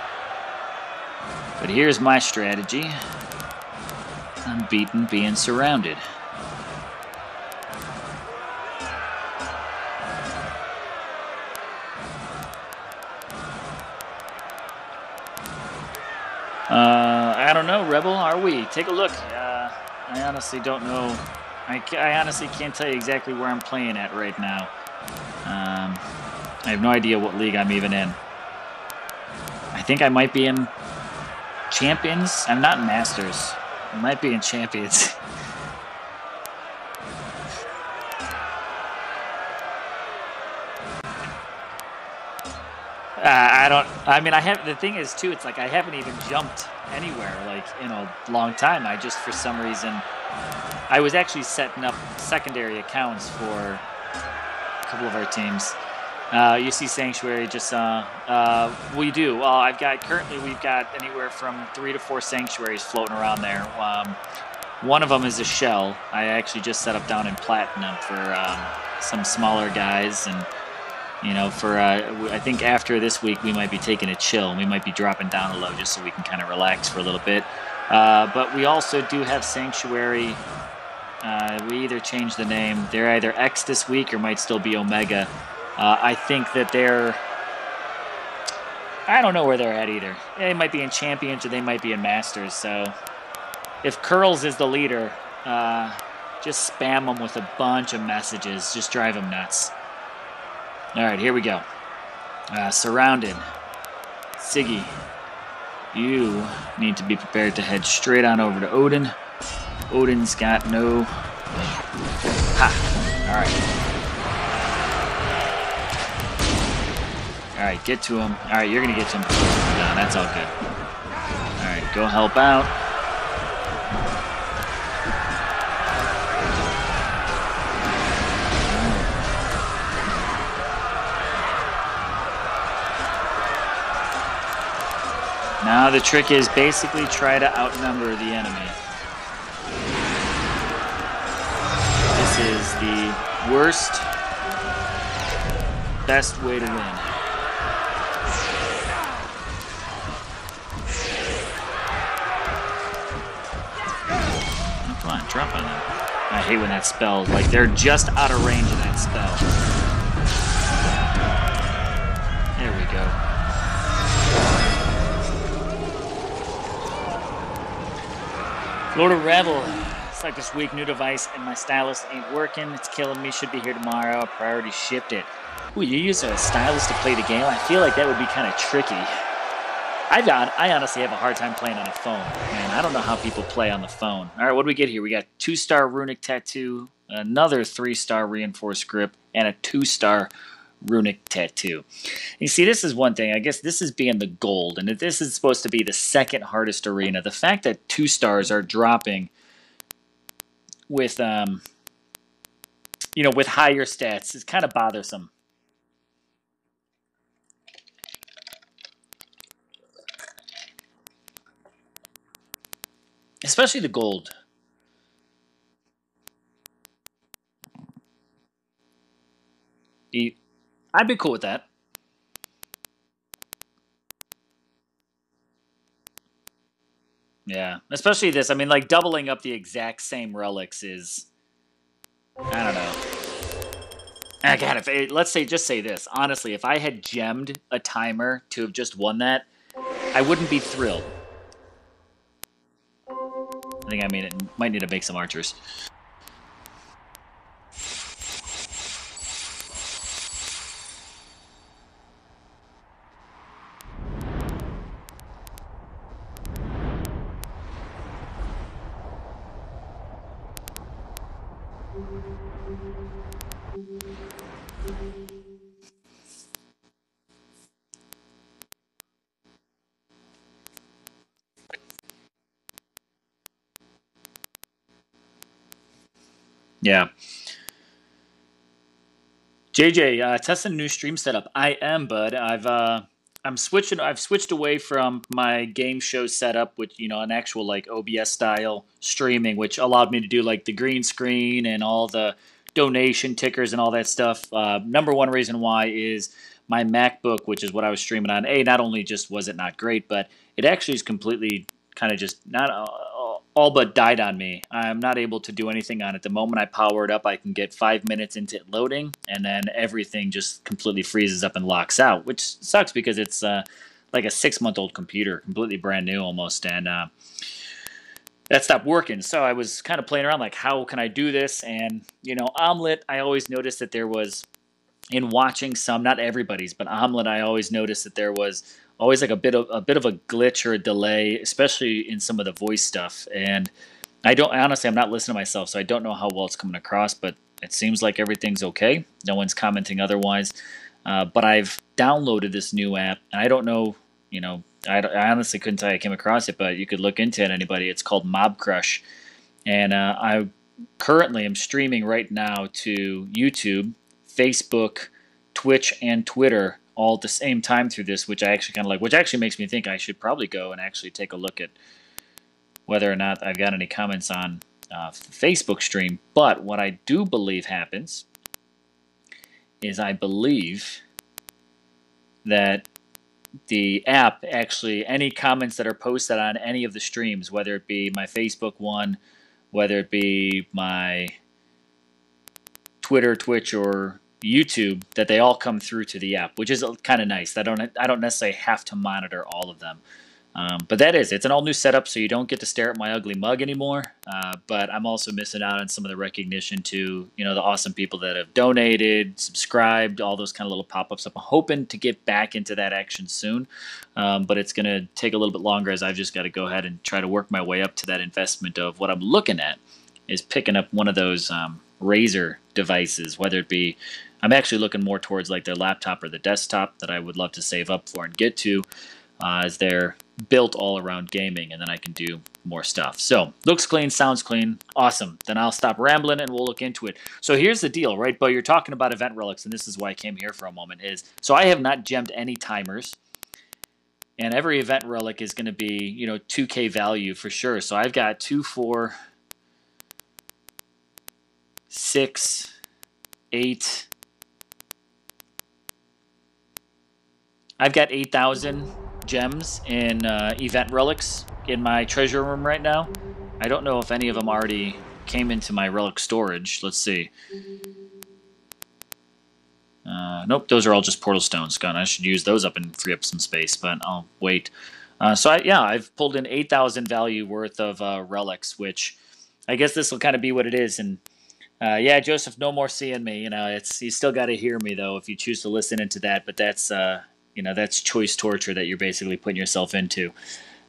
But here's my strategy. Unbeaten, being surrounded. I don't know, Rebel, are we? Take a look. I honestly don't know. I honestly can't tell you exactly where I'm playing at right now. I have no idea what league I'm even in. I think I might be in Champions. I'm not in Masters. I might be in Champions. I mean, I have. The thing is, too, it's like I haven't even jumped anywhere, like, in a long time. I just, for some reason, I was actually setting up secondary accounts for a couple of our teams. You see Sanctuary just, we do. Well, currently we've got anywhere from 3 to 4 Sanctuaries floating around there. One of them is a shell. I actually just set up down in Platinum for some smaller guys, and you know, I think after this week we might be taking a chill. We might be dropping down a low just so we can kind of relax for a little bit. But we also do have Sanctuary. We either change the name. They're either X this week or might still be Omega. I think that I don't know where they're at either. They might be in Champions or they might be in Masters. So if Curls is the leader, just spam them with a bunch of messages. Just drive them nuts. All right, here we go. Surrounded. Siggy, you need to be prepared to head straight on over to Odin. Odin's got no... Ha! All right, get to him. All right, you're going to get to him. No, that's all good. All right, go help out. Now the trick is basically try to outnumber the enemy. This is the worst, best way to win. Oh, come on, drop on them. I hate when that spell, like, they're just out of range of that spell. There we go. Florida Rebel. It's like this week, new device, and my stylus ain't working. It's killing me. Should be here tomorrow. I priority shipped it. Ooh, you use a stylus to play the game? I feel like that would be kind of tricky. I honestly have a hard time playing on a phone. Man, I don't know how people play on the phone. All right, what do we get here? We got 2-star runic tattoo, another 3-star reinforced grip, and a 2-star runic tattoo. You see, this is one thing. I guess this is being the gold, and this is supposed to be the second hardest arena. The fact that 2 stars are dropping with with higher stats is kind of bothersome. Especially the gold. I'd be cool with that. Yeah, especially this. I mean, like, doubling up the exact same relics is... I don't know. God, let's just say this. Honestly, if I had gemmed a timer to have just won that, I wouldn't be thrilled. I think it might need to make some archers. Yeah. JJ, testing a new stream setup. I am, bud. I'm switching. I've switched away from my game show setup, which an actual like OBS style streaming, which allowed me to do like the green screen and all the donation tickers and all that stuff. Number one reason why is my MacBook, which is what I was streaming on. Not only just was it not great, but it actually is completely kind of just not all but died on me. I'm not able to do anything on it. The moment I power it up, I can get 5 minutes into it loading, and then everything just completely freezes up and locks out, which sucks because it's like a 6-month-old computer, completely brand new almost, and that stopped working. So I was kind of playing around like, how can I do this? And, Omelet, I always noticed that there was, in watching some, not everybody's, but Omelet, I always noticed that there was always like a bit of a glitch or a delay, especially in some of the voice stuff. And honestly, I'm not listening to myself, so I don't know how well it's coming across, but it seems like everything's okay. No one's commenting otherwise. But I've downloaded this new app, and I don't know, I honestly couldn't tell you I came across it, but you could look into it, anybody. It's called Mob Crush. And I currently am streaming right now to YouTube, Facebook, Twitch, and Twitter all at the same time through this, which I actually kind of like, which actually makes me think I should probably go and actually take a look at whether or not I've got any comments on the Facebook stream. But what I do believe happens is I believe that the app actually, any comments that are posted on any of the streams, whether it be my Facebook one, whether it be my Twitter, Twitch, or YouTube, that they all come through to the app, which is kind of nice. I don't necessarily have to monitor all of them. But it's an all new setup, so you don't get to stare at my ugly mug anymore. But I'm also missing out on some of the recognition to, the awesome people that have donated, subscribed, all those kind of little pop-ups. I'm hoping to get back into that action soon. But it's going to take a little bit longer, as I've just got to go ahead and try to work my way up to that investment of what I'm looking at is picking up one of those Razer devices, whether it be, I'm actually looking more towards like their laptop or the desktop that I would love to save up for and get to, as they're built all around gaming, and then I can do more stuff. So looks clean, sounds clean, awesome. Then I'll stop rambling and we'll look into it. So here's the deal, right? But you're talking about event relics, and this is why I came here for a moment. So I have not gemmed any timers, and every event relic is going to be 2K value for sure. So I've got 2, 4, 6, 8. I've got 8,000 gems in event relics in my treasure room right now. I don't know if any of them already came into my relic storage. Let's see. Nope, those are all just portal stones. God, I should use those up and free up some space, but I'll wait. I've pulled in 8,000 value worth of relics, which I guess this will kind of be what it is. And Joseph, no more seeing me. You still got to hear me though if you choose to listen into that. But that's that's choice torture that you're basically putting yourself into.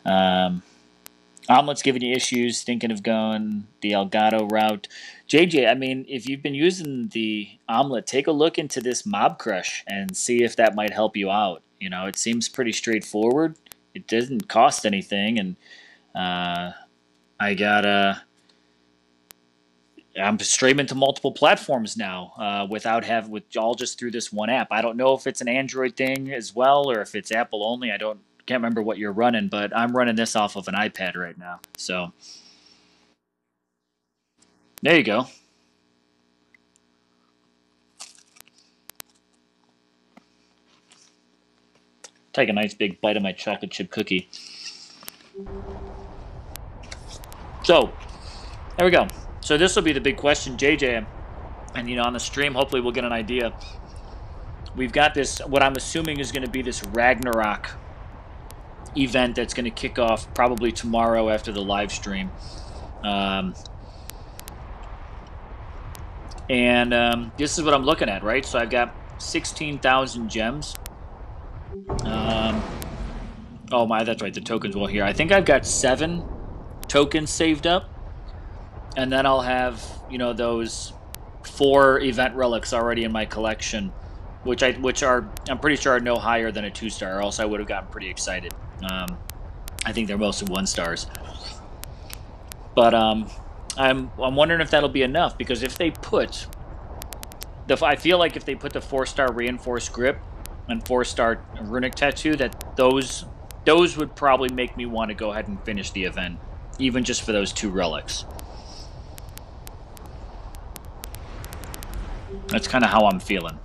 Omelet's giving you issues, thinking of going the Elgato route. JJ, I mean, if you've been using the Omelet, take a look into this Mob Crush and see if that might help you out. It seems pretty straightforward. It doesn't cost anything, and I'm streaming to multiple platforms now with all just through this one app. I don't know if it's an Android thing as well or if it's Apple only. Can't remember what you're running, but I'm running this off of an iPad right now. So there you go. Take a nice big bite of my chocolate chip cookie. So there we go. So this will be the big question, JJ, and on the stream, hopefully we'll get an idea. We've got this, what I'm assuming is going to be this Ragnarok event that's going to kick off probably tomorrow after the live stream. This is what I'm looking at, right? So I've got 16,000 gems. That's right, the tokens will here. I think I've got 7 tokens saved up. And then I'll have, those 4 event relics already in my collection, which I'm pretty sure are no higher than a 2-star, or else I would have gotten pretty excited. I think they're mostly 1-stars. But I'm wondering if that'll be enough, because if they put I feel like if they put the 4-star reinforced grip and 4-star runic tattoo, that those would probably make me want to go ahead and finish the event, even just for those 2 relics. That's kind of how I'm feeling.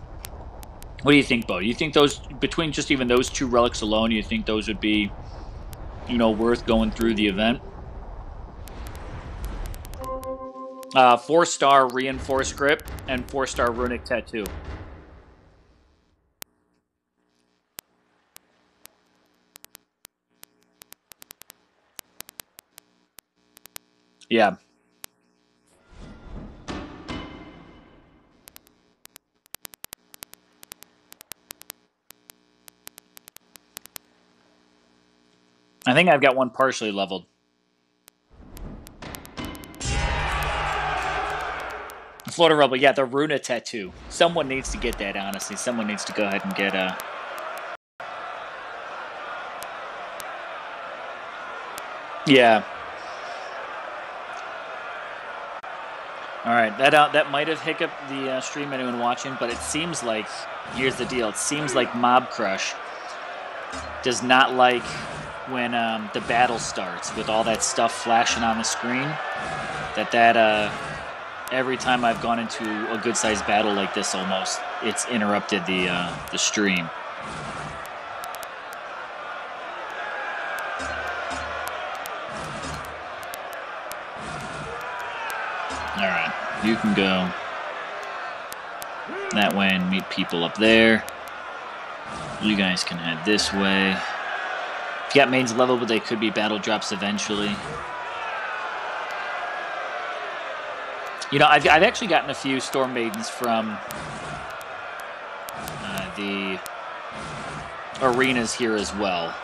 What do you think, Bo? Do you think those, between just even those 2 relics alone, you think those would be, worth going through the event? 4-star reinforced grip and 4-star runic tattoo. Yeah. I think I've got one partially leveled. Florida Rebel, yeah, the Runa tattoo. Someone needs to get that, honestly. Someone needs to go ahead and get a... Yeah. Alright, that might have hiccuped the stream, anyone watching, but it seems like, here's the deal, it seems like Mob Crush does not like when the battle starts with all that stuff flashing on the screen. Every time I've gone into a good-sized battle like this, almost, it's interrupted the stream. Alright, you can go that way and meet people up there. You guys can head this way. If you got mains level, but they could be battle drops eventually. I've actually gotten a few Storm Maidens from the arenas here as well.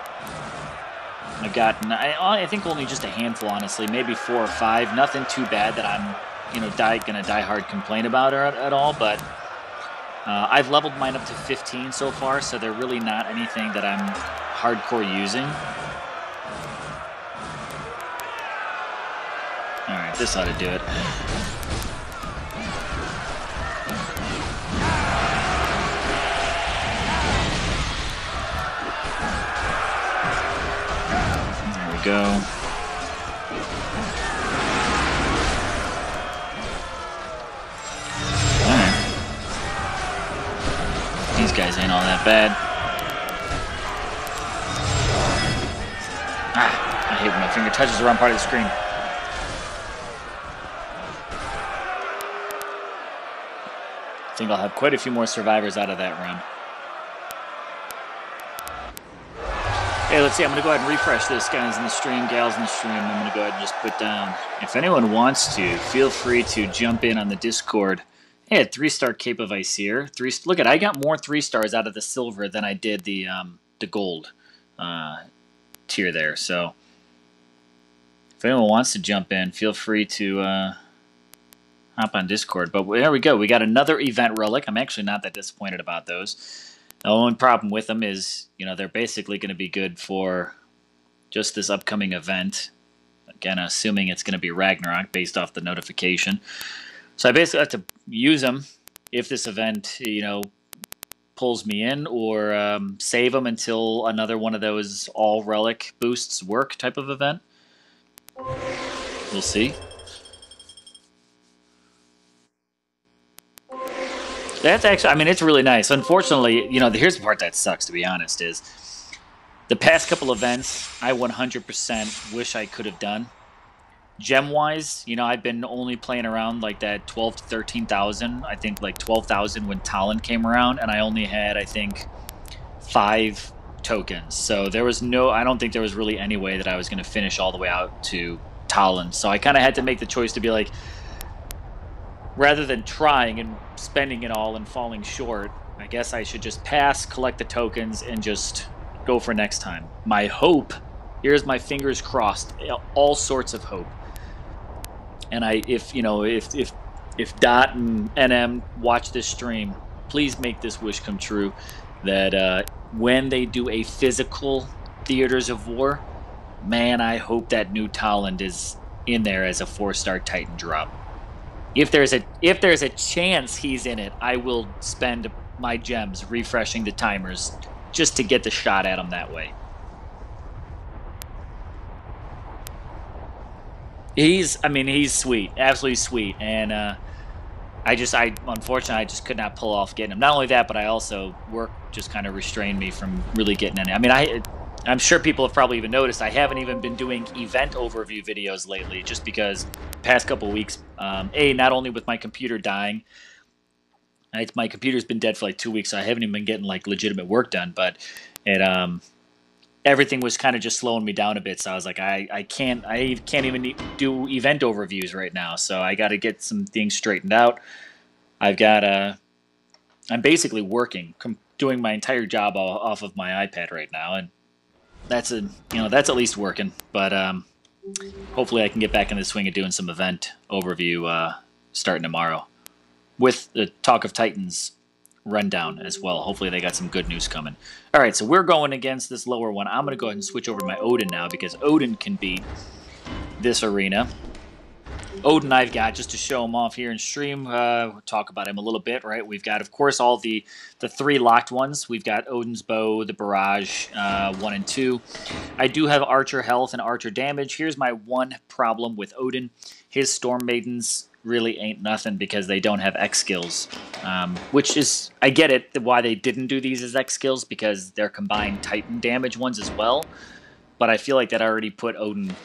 I've gotten, I think only just a handful, honestly, maybe 4 or 5. Nothing too bad that I'm, gonna die hard complain about at all. But I've leveled mine up to 15 so far, so they're really not anything that I'm hardcore using. All right, this ought to do it. Go. Alright. These guys ain't all that bad. I hate when my finger touches the wrong part of the screen. I think I'll have quite a few more survivors out of that run. Hey, let's see, I'm going to go ahead and refresh this, guys in the stream, gals in the stream. I'm going to go ahead and just put down, if anyone wants to, feel free to jump in on the Discord. Hey, I had 3-star Cape of Ice here. Look at, I got more 3-stars out of the silver than I did the gold tier there. So, if anyone wants to jump in, feel free to hop on Discord. But there we go. We got another event relic. I'm actually not that disappointed about those. The only problem with them is, they're basically going to be good for just this upcoming event. Again, assuming it's going to be Ragnarok based off the notification. So I basically have to use them if this event, pulls me in, or save them until another one of those all relic boosts work type of event. We'll see. That's actually, it's really nice. Unfortunately, here's the part that sucks, to be honest, is the past couple events I 100% wish I could have done. Gem-wise, I've been only playing around like that 12 to 13,000. I think like 12,000 when Talon came around, and I only had, I think, 5 tokens. So there was I don't think there was really any way that I was going to finish all the way out to Talon. So I kind of had to make the choice to be like, rather than trying and spending it all and falling short, I guess I should just pass, collect the tokens, and just go for next time. My hope, here's my fingers crossed, all sorts of hope. And if Dot and NM watch this stream, please make this wish come true, that when they do a physical Theaters of War, man, I hope that new Talon is in there as a 4-star Titan drop. If there's a chance he's in it, I will spend my gems refreshing the timers just to get the shot at him that way. He's sweet, absolutely sweet, and unfortunately I just could not pull off getting him. Not only that, but I also work just kind of restrained me from really getting any. I mean, I'm sure people have probably even noticed I haven't even been doing event overview videos lately, just because past couple of weeks, not only with my computer dying, my computer's been dead for like 2 weeks, so I haven't even been getting like legitimate work done, but it everything was kind of just slowing me down a bit. So I was like, I can't even do event overviews right now. So I got to get some things straightened out. I'm basically working, doing my entire job off of my iPad right now, and that's at least working. But hopefully I can get back in the swing of doing some event overview starting tomorrow with the Talk of Titans rundown as well. Hopefully they got some good news coming. All right, so we're going against this lower one. I'm going to go ahead and switch over to my Odin now because Odin can beat this arena. Odin I've got, just to show him off here in stream, we'll talk about him a little bit, right? We've got, of course, all the 3 locked ones. We've got Odin's Bow, the Barrage 1 and 2. I do have Archer Health and Archer Damage. Here's my one problem with Odin. His Storm Maidens really ain't nothing because they don't have X skills, which is, I get it, why they didn't do these as X skills, because they're combined Titan damage ones as well, but I feel like that already put Odin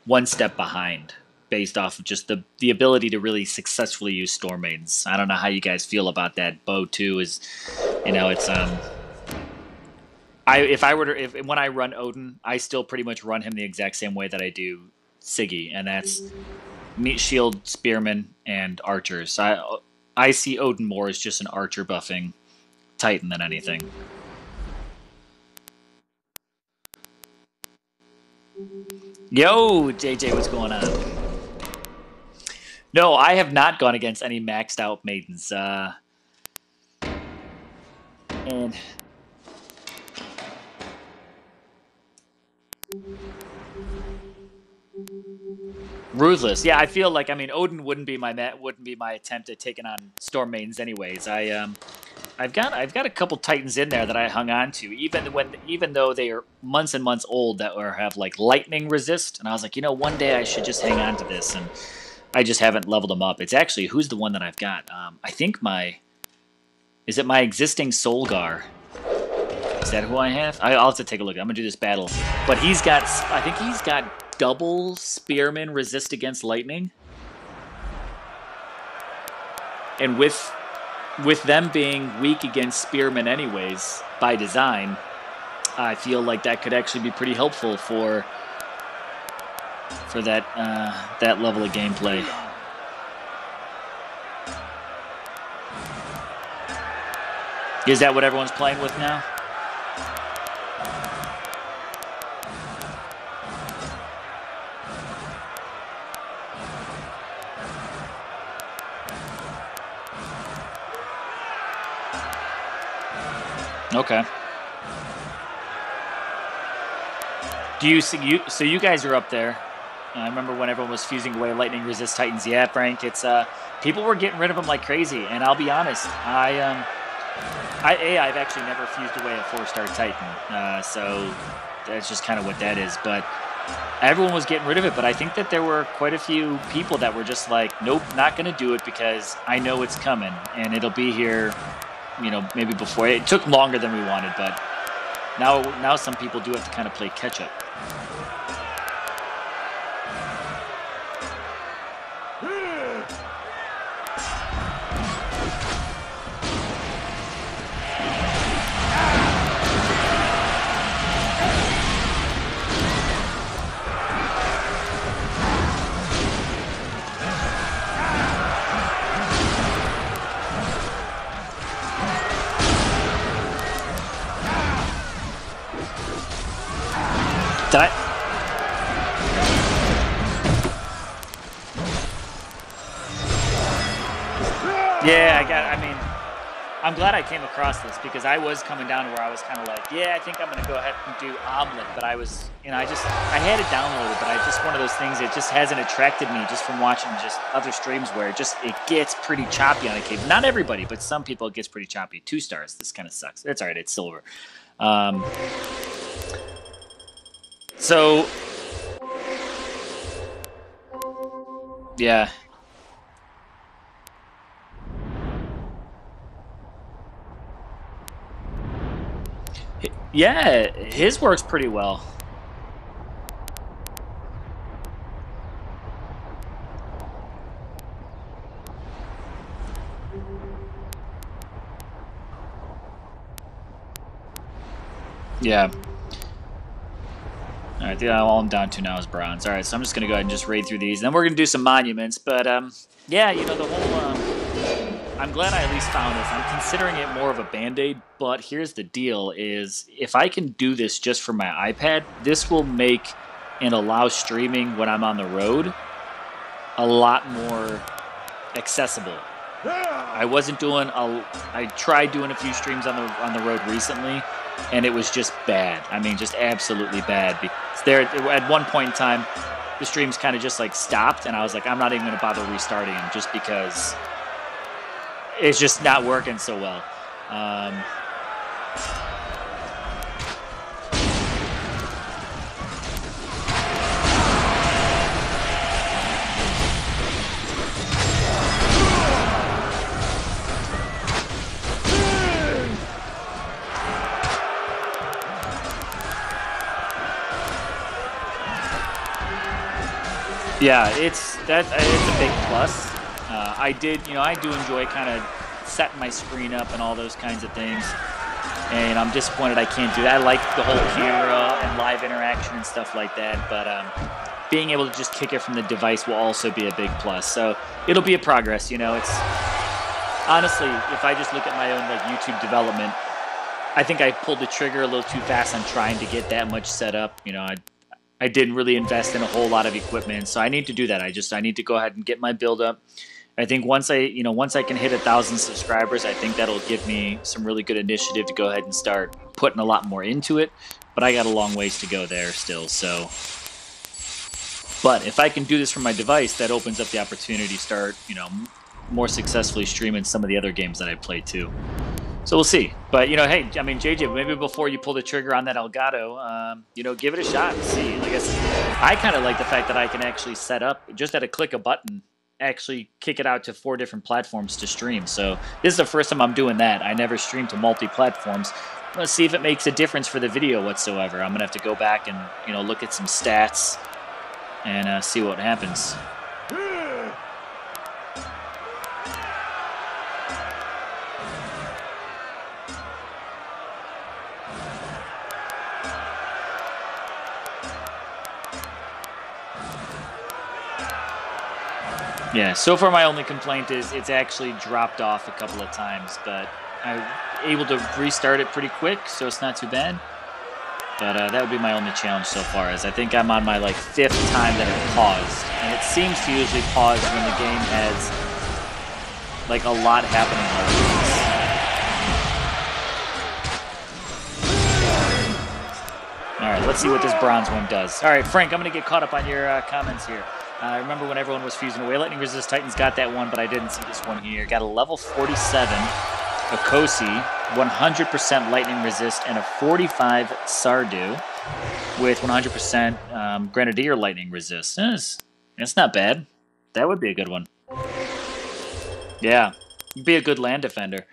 one step behind based off of just the ability to really successfully use Storm Maidens. I don't know how you guys feel about that. Bow 2 is, it's when I run Odin, I still pretty much run him the exact same way that I do Siggy, and that's meat shield, spearman, and archers. I see Odin more as just an archer buffing Titan than anything. Yo, JJ, what's going on? No, I have not gone against any maxed out maidens. And Ruthless. Yeah, I feel like, Odin wouldn't be my attempt at taking on Storm Maidens anyways. I've got a couple Titans in there that I hung on to, even though they are months and months old, that have like lightning resist, and I was like, one day I should just hang on to this, and I just haven't leveled them up. It's actually, who's the one that I've got? I think is it my existing Solgar? Is that who I have? I'll have to take a look. I'm gonna do this battle, but I think he's got double Spearman resist against lightning, and with them being weak against Spearman anyways by design, I feel like that could actually be pretty helpful for that level of gameplay. Is that what everyone's playing with now? Okay. So you guys are up there. I remember when everyone was fusing away lightning resist Titans. Yeah, Frank, it's people were getting rid of them like crazy. And I'll be honest, I've actually never fused away a 4-star Titan. So that's just kind of what that is. But everyone was getting rid of it. But I think that there were quite a few people that were just like, nope, not going to do it because I know it's coming and it'll be here. Maybe before. It took longer than we wanted, but now some people do have to kind of play catch up. Yeah, I'm glad I came across this because I was coming down to where I was kind of like, yeah, I think I'm going to go ahead and do omelet. But I was, I had it downloaded, but I just one of those things. It just hasn't attracted me just from watching just other streams where it gets pretty choppy on a cave. Not everybody, but some people it gets pretty choppy. 2 stars. This kind of sucks. It's all right. It's silver. So yeah. Yeah, his works pretty well. Yeah. All right, all I'm down to now is bronze. All right, so I'm just going to go ahead and just raid through these. And then we're going to do some monuments. But, yeah, the whole... I'm glad I at least found this. I'm considering it more of a Band-Aid, but here's the deal is if I can do this just for my iPad, this will make and allow streaming when I'm on the road a lot more accessible. I wasn't doing I tried doing a few streams on the road recently, and it was just bad. I mean, just absolutely bad. Because at one point in time, the streams kind of just like stopped, and I was like, I'm not even going to bother restarting them just because it's just not working so well. Yeah, it's a big plus. I do enjoy kind of setting my screen up and all those kinds of things. And I'm disappointed I can't do that. I like the whole camera and live interaction and stuff like that, but being able to just kick it from the device will also be a big plus. So it'll be a progress. It's honestly, if I just look at my own like YouTube development, I think I pulled the trigger a little too fast on trying to get that much set up. I didn't really invest in a whole lot of equipment, so I need to do that. I need to go ahead and get my build up. I think once I can hit 1,000 subscribers, I think that'll give me some really good initiative to go ahead and start putting a lot more into it. But I got a long ways to go there still. So, but if I can do this from my device, that opens up the opportunity to start, more successfully streaming some of the other games that I play too. So we'll see. But, hey, I mean, JJ, maybe before you pull the trigger on that Elgato, give it a shot and see. Like I kind of like the fact that I can actually set up, just at a click a button, actually kick it out to 4 different platforms to stream. So this is the first time I'm doing that. I never streamed to multi-platforms. Let's see if it makes a difference for the video whatsoever. I'm going to have to go back and, look at some stats and see what happens. Yeah, so far my only complaint is it's actually dropped off a couple of times, but I'm able to restart it pretty quick, so it's not too bad. But that would be my only challenge so far, is I think I'm on my 5th time that it paused. And it seems to usually pause when the game has a lot happening all at once. Alright, let's see what this bronze one does. Alright, Frank, I'm going to get caught up on your comments here. I remember when everyone was fusing away. Lightning Resist Titans got that one, but I didn't see this one here. Got a level 47 Akosi, 100% Lightning Resist, and a 45 Sardu with 100% Grenadier Lightning Resist. That's not bad. That would be a good one. Yeah, be a good land defender.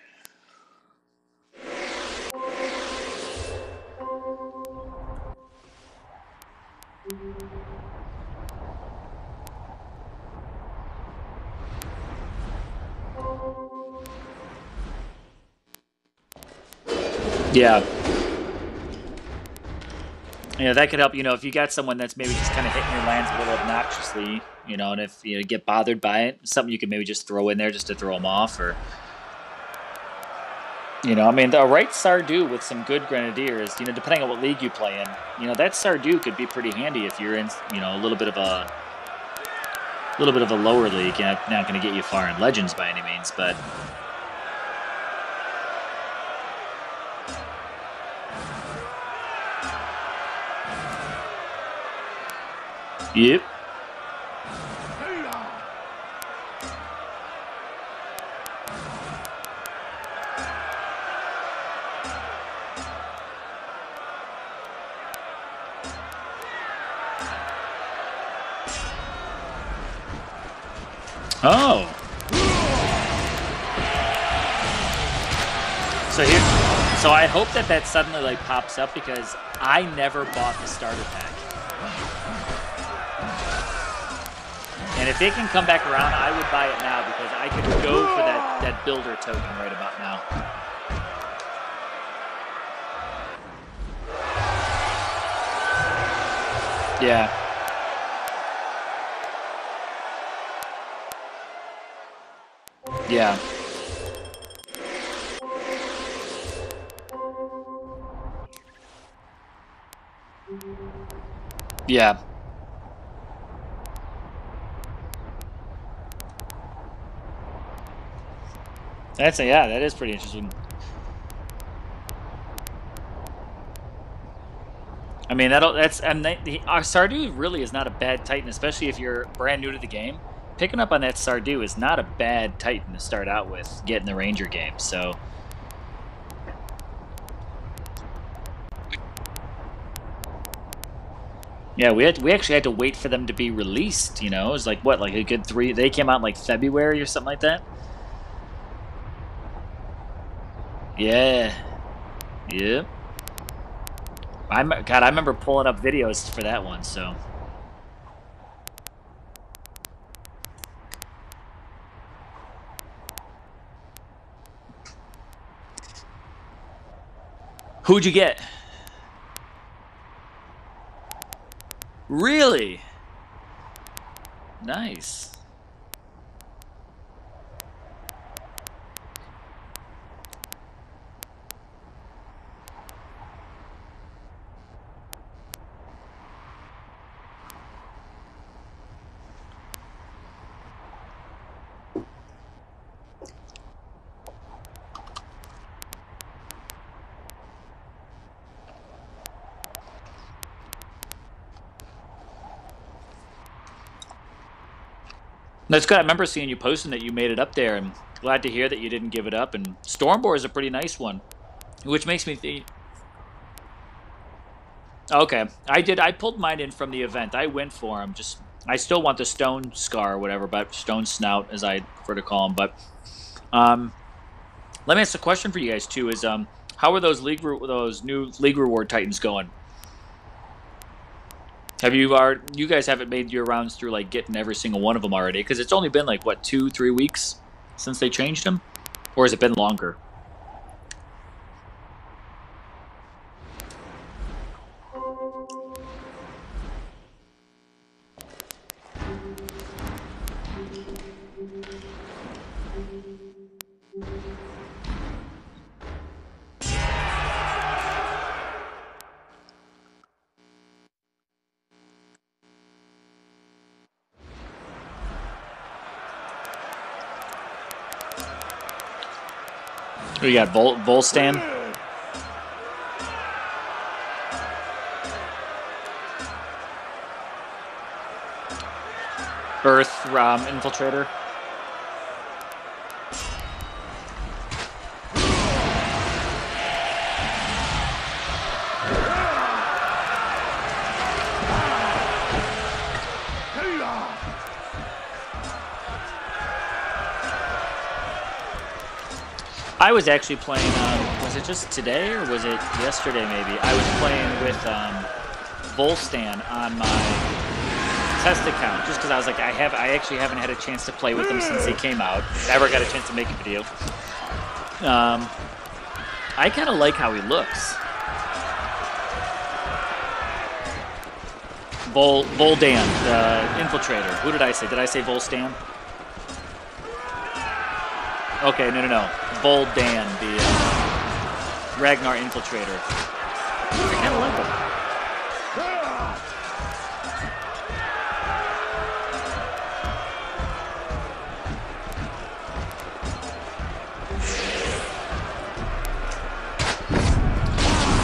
Yeah. That could help, if you got someone that's maybe just kind of hitting your lands a little obnoxiously, and if you get bothered by it, something you can maybe just throw in there just to throw them off, or, I mean, the right Sardu with some good Grenadiers, depending on what league you play in, that Sardu could be pretty handy if you're in, a little bit of a lower league. Not going to get you far in Legends by any means, but Yep. Oh. So I hope that suddenly like pops up because I never bought the starter pack. And if it can come back around, I would buy it now because I could go for that builder token right about now. Yeah. Yeah. Yeah. That is pretty interesting. I mean, our Stardew really is not a bad Titan, especially if you're brand new to the game. Picking up on that Stardew is not a bad Titan to start out with, getting the Ranger game. So, yeah, we actually had to wait for them to be released. You know, it was like what, like a good 3. They came out in like February or something like that. Yeah. Yep. God, I remember pulling up videos for that one. So. Who'd you get? Really? Nice. That's good. I remember seeing you posting that you made it up there, and glad to hear that you didn't give it up. And Stormboar is a pretty nice one, which makes me think. Okay, I pulled mine in from the event. I went for him. I still want the Stone Scar or whatever, but Stone Snout, as I prefer to call him. But let me ask a question for you guys too. Is how are those new league reward Titans going? You guys haven't made your rounds through like getting every single one of them already? Because it's only been like what 2-3 weeks since they changed them, or has it been longer? We got Volstan. Earth Infiltrator. I was actually playing, was it just today or was it yesterday maybe? I was playing with Volstan on my test account just because I was like, I actually haven't had a chance to play with him since he came out. Never got a chance to make a video. I kind of like how he looks. Voldan, the Infiltrator. Who did I say? Did I say Volstan? Okay, no. Voldan, the Ragnar Infiltrator. I kind of like him.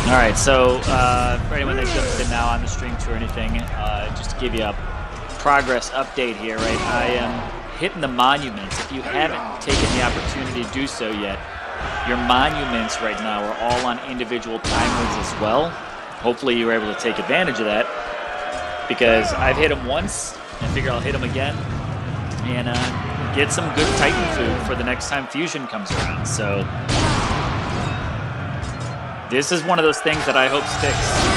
All right, so for anyone that jumps in now on the stream too or anything, just to give you a progress update here, right? I am hitting the monuments. If you haven't taken the opportunity to do so yet, your monuments right now are all on individual timers as well. Hopefully you were able to take advantage of that, because I've hit them once, and I figure I'll hit them again, and get some good Titan food for the next time Fusion comes around. So this is one of those things that I hope sticks.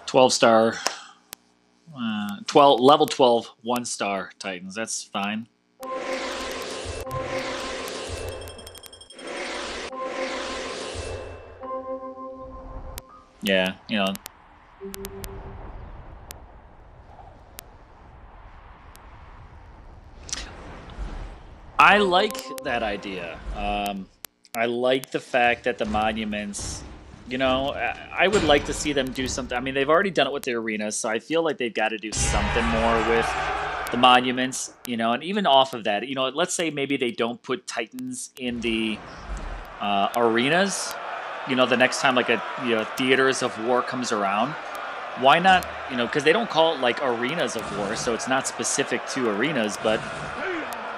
12-star, level 12, 1-star Titans. That's fine. Yeah, you know. I like that idea. I like the fact that the monuments, you know, I would like to see them do something. I mean, they've already done it with the arenas, so I feel like they've got to do something more with the monuments, you know, and even off of that, you know, let's say maybe they don't put Titans in the arenas, you know, the next time like a Theaters of War comes around. Why not, you know, because they don't call it like Arenas of War, so it's not specific to arenas, but,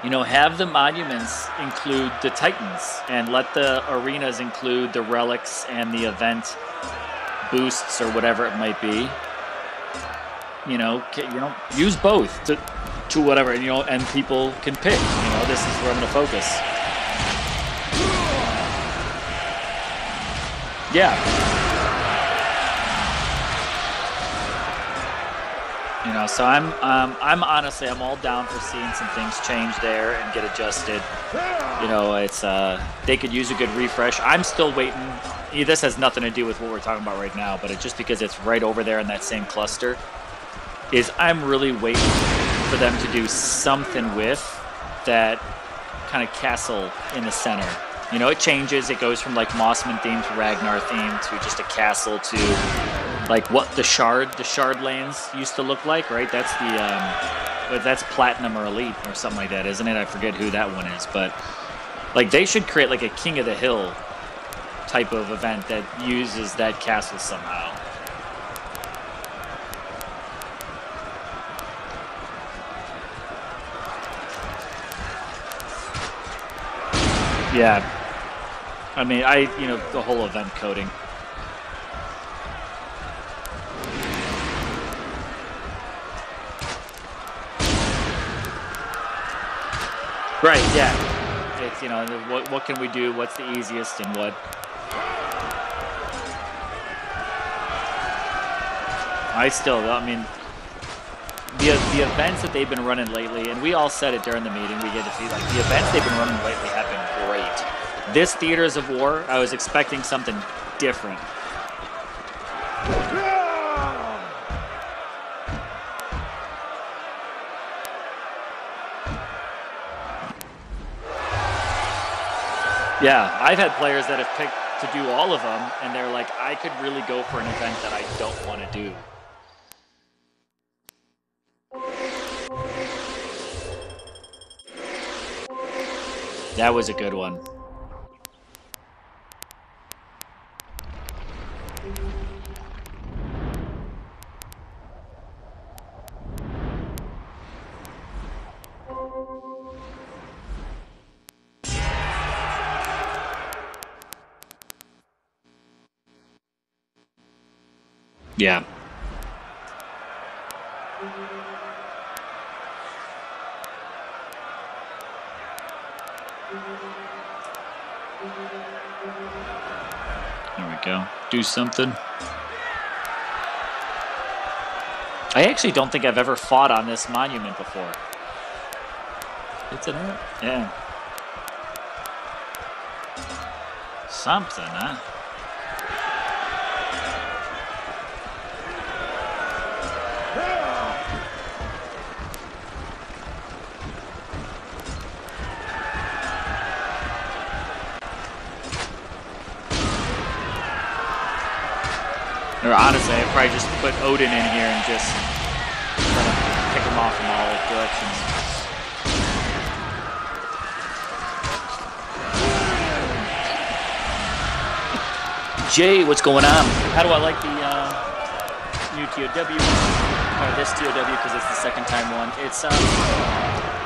you know, have the monuments include the Titans and let the arenas include the relics and the event boosts or whatever it might be. You know, use both to whatever, you know, and people can pick, you know, this is where I'm going to focus. Yeah. You know, so I'm honestly, I'm all down for seeing some things change there and get adjusted. You know, it's they could use a good refresh. I'm still waiting. This has nothing to do with what we're talking about right now, but just because it's right over there in that same cluster, is I'm really waiting for them to do something with that kind of castle in the center. You know, it changes. It goes from like Mossman theme to Ragnar theme to just a castle to like what the shard lands used to look like, right? That's the that's Platinum or Elite or something like that, isn't it? I forget who that one is, but like they should create like a King of the Hill type of event that uses that castle somehow. Yeah. I mean, you know, the whole event coding. Right, yeah. It's, you know, what can we do? What's the easiest and what? I mean, the events that they've been running lately, and we all said it during the meeting, we get to see, like, the events they've been running lately have been great. This Theaters of War, I was expecting something different. Yeah, I've had players that have picked to do all of them, and they're like, I could really go for an event that I don't want to do. That was a good one. Yeah. There we go. Do something. I actually don't think I've ever fought on this monument before. It's an art. Yeah. Something, huh? Or honestly, I'd probably just put Odin in here and just let directions. Jay, what's going on? How do I like the new ToW? Or this ToW, because it's the second time one. It's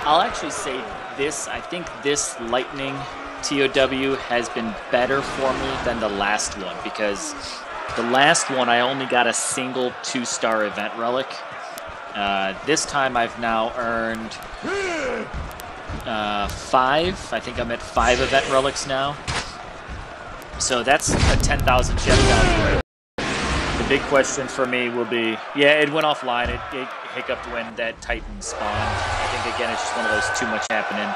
I'll actually say this. I think this Lightning ToW has been better for me than the last one, because the last one I only got a single 2-star event relic. This time I've now earned 5. I think I'm at 5 event relics now. So that's a 10,000 gem value. The big question for me will be, yeah, it went offline. It hiccuped when that Titan spawned. I think, again, it's just one of those too much happening.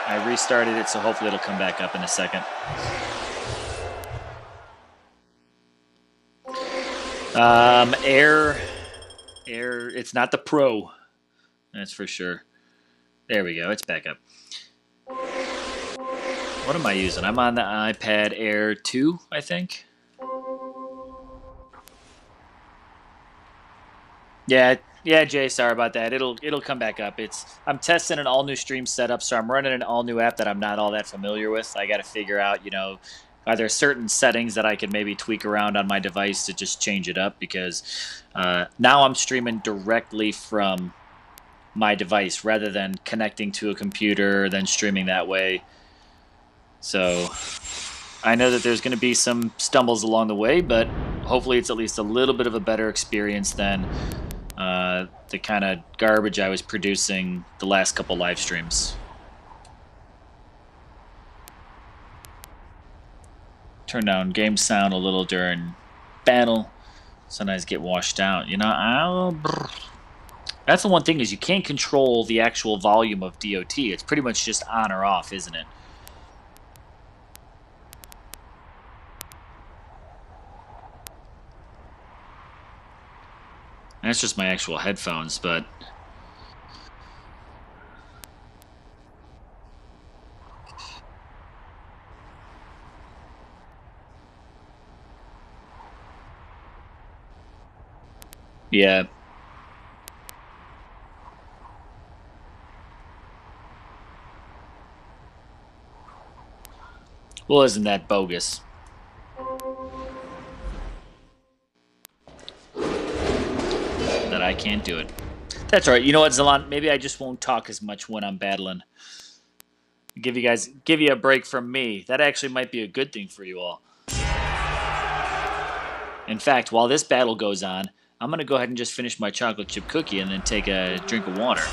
I restarted it, so hopefully it'll come back up in a second. Air, it's not the Pro. That's for sure. There we go, it's back up. What am I using? I'm on the iPad Air 2, I think. Yeah, Jay, sorry about that. It'll come back up. I'm testing an all new stream setup, so I'm running an all new app that I'm not all that familiar with. I got to figure out, are there certain settings that I could maybe tweak around on my device to just change it up, because now I'm streaming directly from my device rather than connecting to a computer, then streaming that way. So I know that there's going to be some stumbles along the way, but hopefully it's at least a little bit of a better experience than the kind of garbage I was producing the last couple live streams. Turn down game sound a little during battle. Sometimes get washed out. That's the one thing, is you can't control the actual volume of DOT. It's pretty much just on or off, isn't it? That's just my actual headphones, but yeah. Well, isn't that bogus? That I can't do it. That's all right. You know what, Zalon? Maybe I just won't talk as much when I'm battling. Give you a break from me. That actually might be a good thing for you all. In fact, while this battle goes on, I'm going to go ahead and just finish my chocolate chip cookie and then take a drink of water.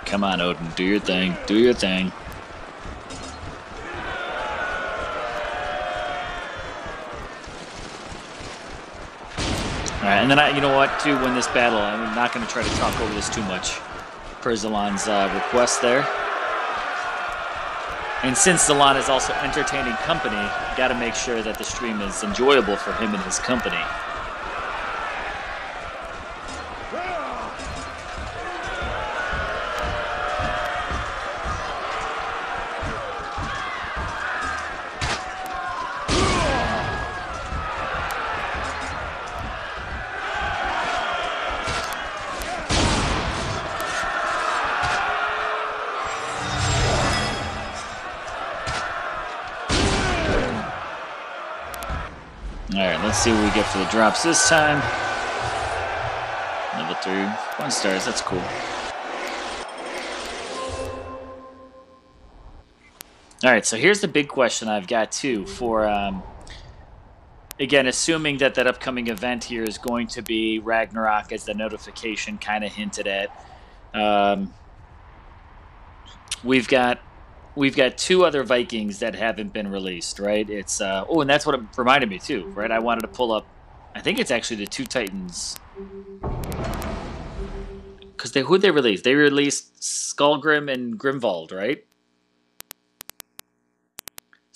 Come on, Odin. Do your thing. Do your thing. Alright, and then you know what, too, when this battle, I'm not going to try to talk over this too much, per Zalon's request there. And since Zalon is also entertaining company, got to make sure that the stream is enjoyable for him and his company. Alright, let's see what we get for the drops this time. Level 3. 1 stars, that's cool. Alright, so here's the big question I've got too for, again, assuming that that upcoming event here is going to be Ragnarok, as the notification kind of hinted at. We've got 2 other Vikings that haven't been released, right? It's oh, and that's what it reminded me too, right? I wanted to pull up, I think it's actually the 2 Titans, because who'd they release? They released Skullgrim and Grimvald, right?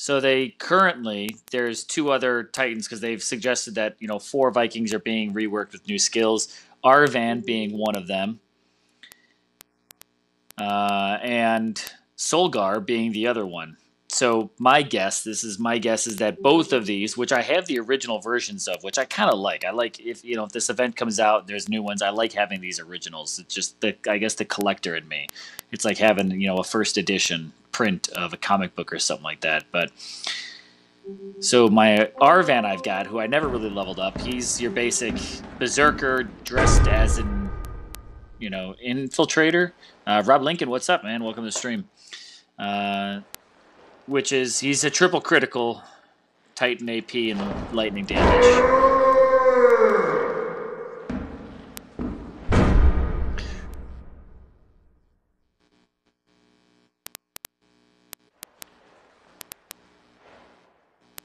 So there's 2 other Titans because they've suggested that 4 Vikings are being reworked with new skills. Arvan being one of them, and Solgar being the other one. So this is my guess, is that both of these, which I have the original versions of, which I kind of like. I like if this event comes out, there's new ones. I like having these originals. It's just I guess the collector in me. It's like having a first edition print of a comic book or something like that. But so my Arvan I've got, who I never really leveled up, he's your basic berserker dressed as an infiltrator. Rob Lincoln, what's up, man? Welcome to the stream. He's a triple critical Titan AP and lightning damage.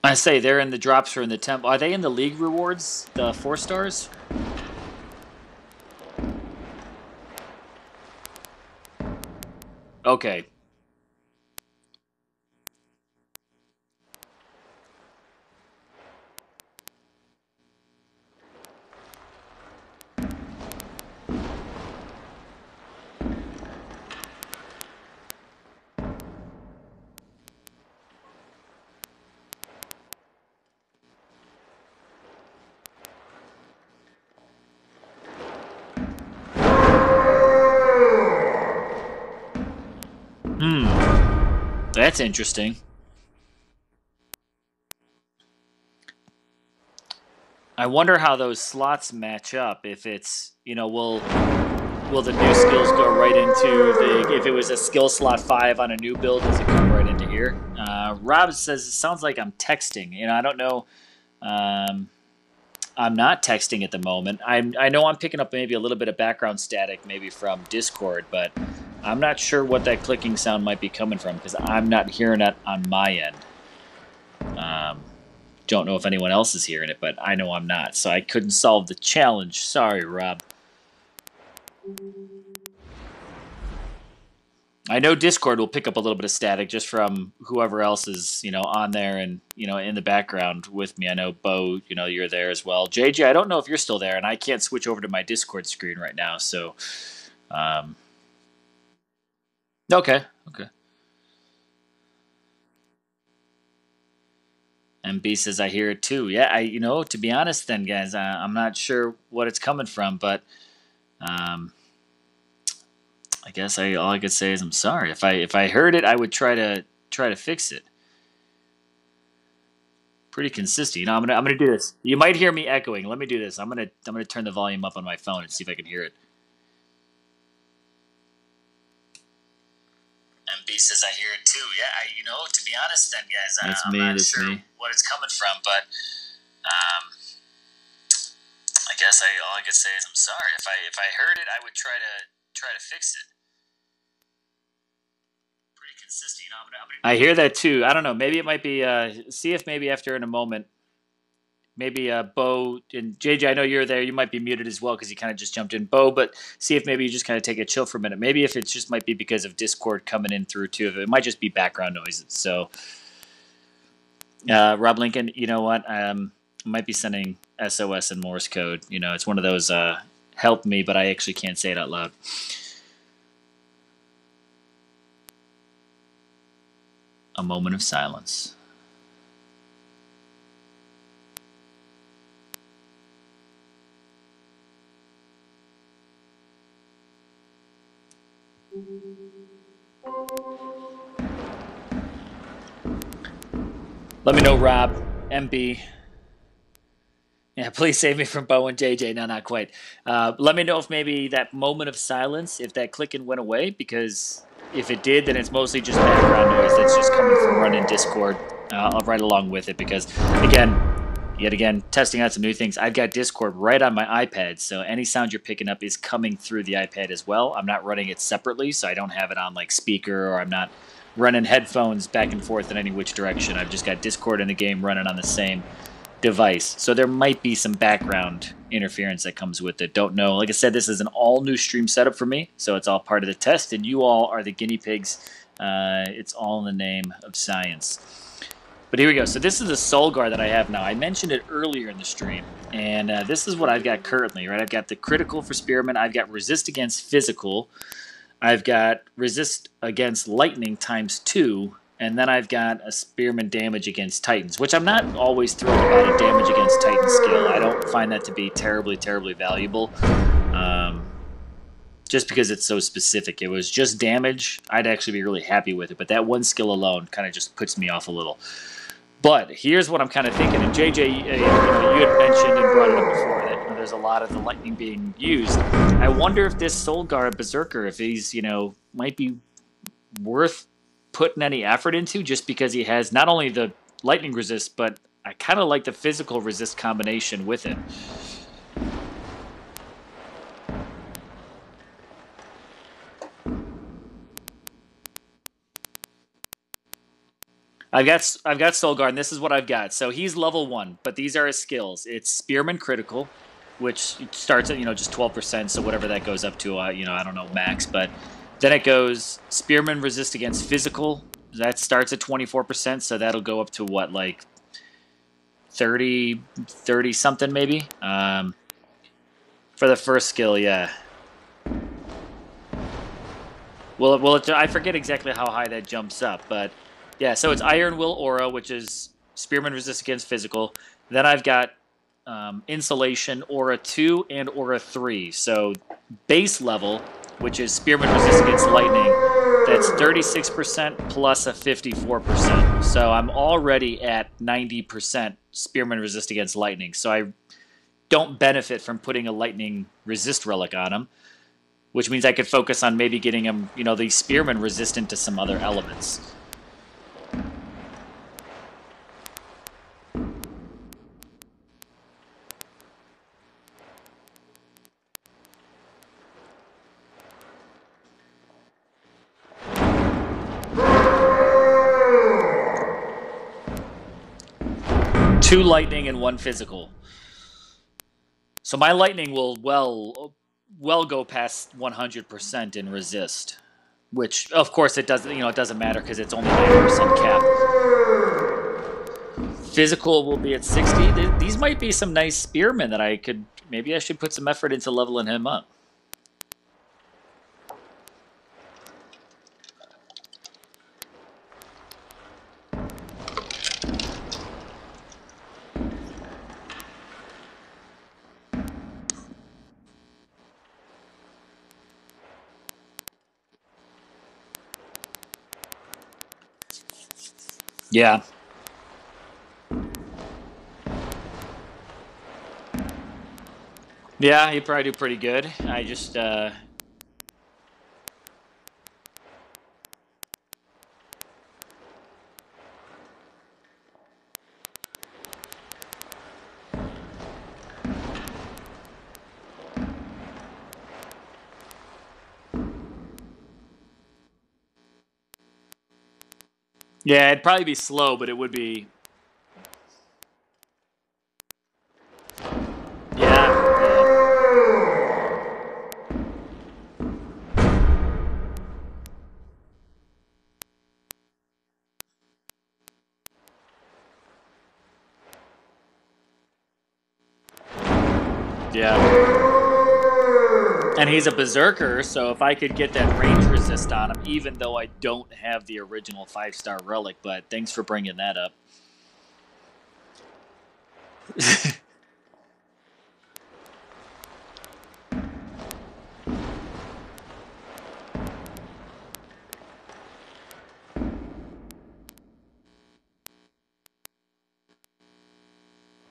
I say they're in the drops or in the temple. Are they in the league rewards? The 4 stars? Okay. That's interesting. I wonder how those slots match up. If it's, will the new skills go right into if it was a skill slot 5 on a new build, does it come right into here? Rob says, it sounds like I'm texting. I don't know. I'm not texting at the moment. I know I'm picking up maybe a little bit of background static maybe from Discord, but I'm not sure what that clicking sound might be coming from because I'm not hearing it on my end. Don't know if anyone else is hearing it, but I know I'm not, so I couldn't solve the challenge. Sorry, Rob. I know Discord will pick up a little bit of static just from whoever else is, on there and, in the background with me. I know, Bo, you're there as well. JJ, I don't know if you're still there, and I can't switch over to my Discord screen right now, so... Okay. MB says, I hear it too. Yeah, to be honest then, guys, I'm not sure what it's coming from, but... I guess all I could say is I'm sorry. If I heard it, I would try to fix it. Pretty consistent. I'm gonna do this. You might hear me echoing. Let me do this. I'm gonna turn the volume up on my phone and see if I can hear it. MB says I hear it too. Yeah, to be honest then, guys, I'm not sure what it's coming from, but I guess all I could say is I'm sorry. If I heard it, I would try to fix it. Pretty consistent. I hear that too. I don't know. Maybe it might be. See if maybe after in a moment. Maybe Bo and JJ. I know you're there. You might be muted as well because you kind of just jumped in, Bo. But see if maybe you just kind of take a chill for a minute. Maybe if it just might be because of Discord coming in through too. It might just be background noises. So, Rob Lincoln, you know what? I might be sending SOS in Morse code. It's one of those help me, but I actually can't say it out loud. A moment of silence. Let me know, Rob, MB. Yeah, please save me from Bo and JJ. No, not quite. Let me know if maybe that moment of silence, if that clicking went away, because if it did, then it's mostly just background noise that's just coming from running Discord right along with it. Because, yet again, testing out some new things. I've got Discord right on my iPad, so any sound you're picking up is coming through the iPad as well. I'm not running it separately, so I don't have it on like speaker, or I'm not running headphones back and forth in any which direction. I've just got Discord in the game running on the same device. So there might be some background interference that comes with it. Don't know. Like I said, this is an all-new stream setup for me, so it's all part of the test, and you all are the guinea pigs. It's all in the name of science. But here we go. So this is the Soul Guard that I have now. I mentioned it earlier in the stream, and this is what I've got currently, right? I've got the critical for Spearman. I've got resist against physical. I've got resist against lightning ×2, and then I've got a Spearman damage against Titans, which I'm not always thrilled about a damage against Titan skill. I don't find that to be terribly, terribly valuable. Just because it's so specific. It was just damage, I'd actually be really happy with it, but that one skill alone kind of just puts me off a little. But here's what I'm kind of thinking, and JJ, you had mentioned and brought it up before that there's a lot of the lightning being used. I wonder if this Soul Guard Berserker, if he's, might be worth putting any effort into, just because he has not only the lightning resist, but I kind of like the physical resist combination with it. I've got Soul Guard, and this is what I've got. So he's level 1, but these are his skills. It's Spearman Critical, which starts at just 12%, so whatever that goes up to, I don't know max. But then it goes Spearman Resist against Physical. That starts at 24%, so that'll go up to what, like 30 something maybe. For the first skill, yeah. Well, I forget exactly how high that jumps up, but. Yeah, so it's Iron Will Aura, which is Spearman Resist against Physical. Then I've got Insulation, Aura 2, and Aura 3. So base level, which is Spearman Resist against Lightning, that's 36% plus a 54%. So I'm already at 90% Spearman Resist against Lightning. So I don't benefit from putting a Lightning Resist Relic on him, which means I could focus on maybe getting him, the Spearman resistant to some other elements. Two lightning and one physical. So my lightning will well go past 100% in resist, which of course it doesn't it doesn't matter because it's only 90% cap. Physical will be at 60. These might be some nice spearmen that I should put some effort into leveling him up. Yeah. Yeah, he'd probably do pretty good. I just, yeah, it'd probably be slow, but it would be. Yeah. And he's a berserker, so if I could get that range resist on him, even though I don't have the original 5-star relic, but thanks for bringing that up.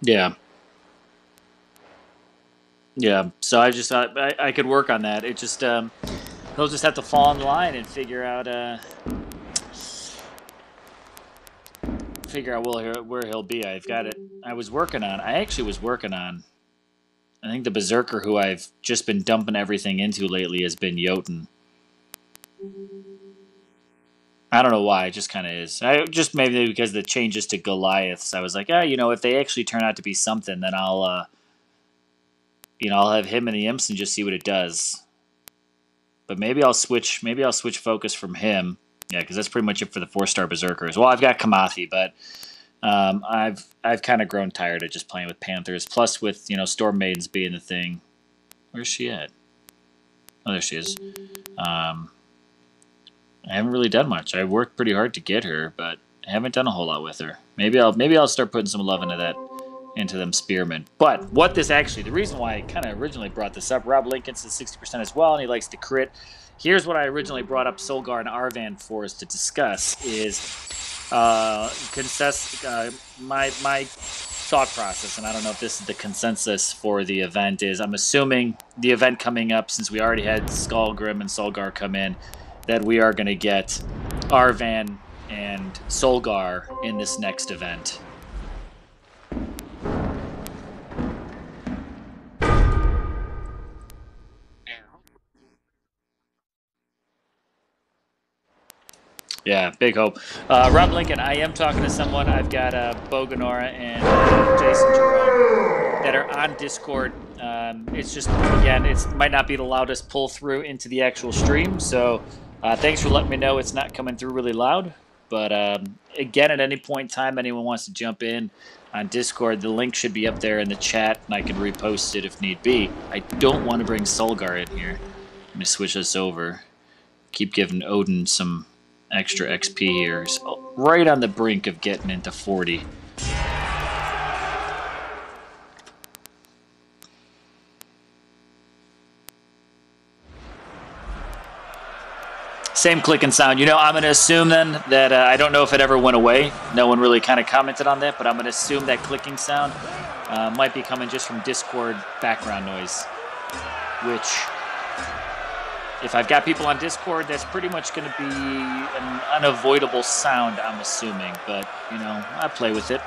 Yeah. Yeah, so I just thought I could work on that. It just he'll just have to fall in line and figure out where he'll be. I've got it. I actually was working on. I think the berserker who I've just been dumping everything into lately has been Jotun. I don't know why. It just kind of is. Just maybe because of the changes to Goliaths. I was like, if they actually turn out to be something, then I'll have him in the imps and just see what it does. But maybe I'll switch focus from him. Yeah, because that's pretty much it for the 4-star berserkers. Well, I've got Kamathi, but I've kind of grown tired of just playing with Panthers. Plus, with Storm Maidens being the thing. Where's she at? Oh, there she is. I haven't really done much. I worked pretty hard to get her, but I haven't done a whole lot with her. Maybe I'll start putting some love into them spearmen. But what this actually, the reason why I kind of originally brought this up, Rob Lincoln's at 60% as well, and he likes to crit. Here's what I originally brought up Solgar and Arvan for us to discuss is my thought process, and I don't know if this is the consensus for the event, is I'm assuming the event coming up, since we already had Skullgrim and Solgar come in, that we are going to get Arvan and Solgar in this next event. Yeah, big hope. Rob Lincoln, I am talking to someone. I've got Boganora and Jason Jerome that are on Discord. It's just, again, it might not be the loudest pull through into the actual stream, so thanks for letting me know it's not coming through really loud. But again, at any point in time, anyone wants to jump in on Discord, the link should be up there in the chat, and I can repost it if need be. I don't want to bring Solgar in here. Let me switch this over. Keep giving Odin some extra XP here. He's right on the brink of getting into 40. Same clicking sound. I'm going to assume then that I don't know if it ever went away. No one really kind of commented on that, but I'm going to assume that clicking sound might be coming just from Discord background noise, which, if I've got people on Discord, that's pretty much going to be an unavoidable sound, I'm assuming. But, I play with it.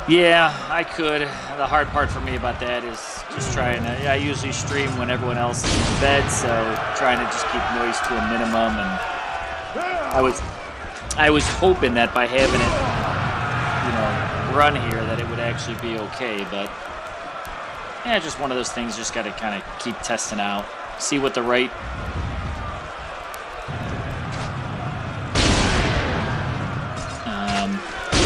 Yeah, I could. The hard part for me about that is just trying to... I usually stream when everyone else is in bed, so trying to just keep noise to a minimum. And I was hoping that by having it, run here, that it would actually be okay. But yeah, just one of those things. Just got to kind of keep testing out, see what the right...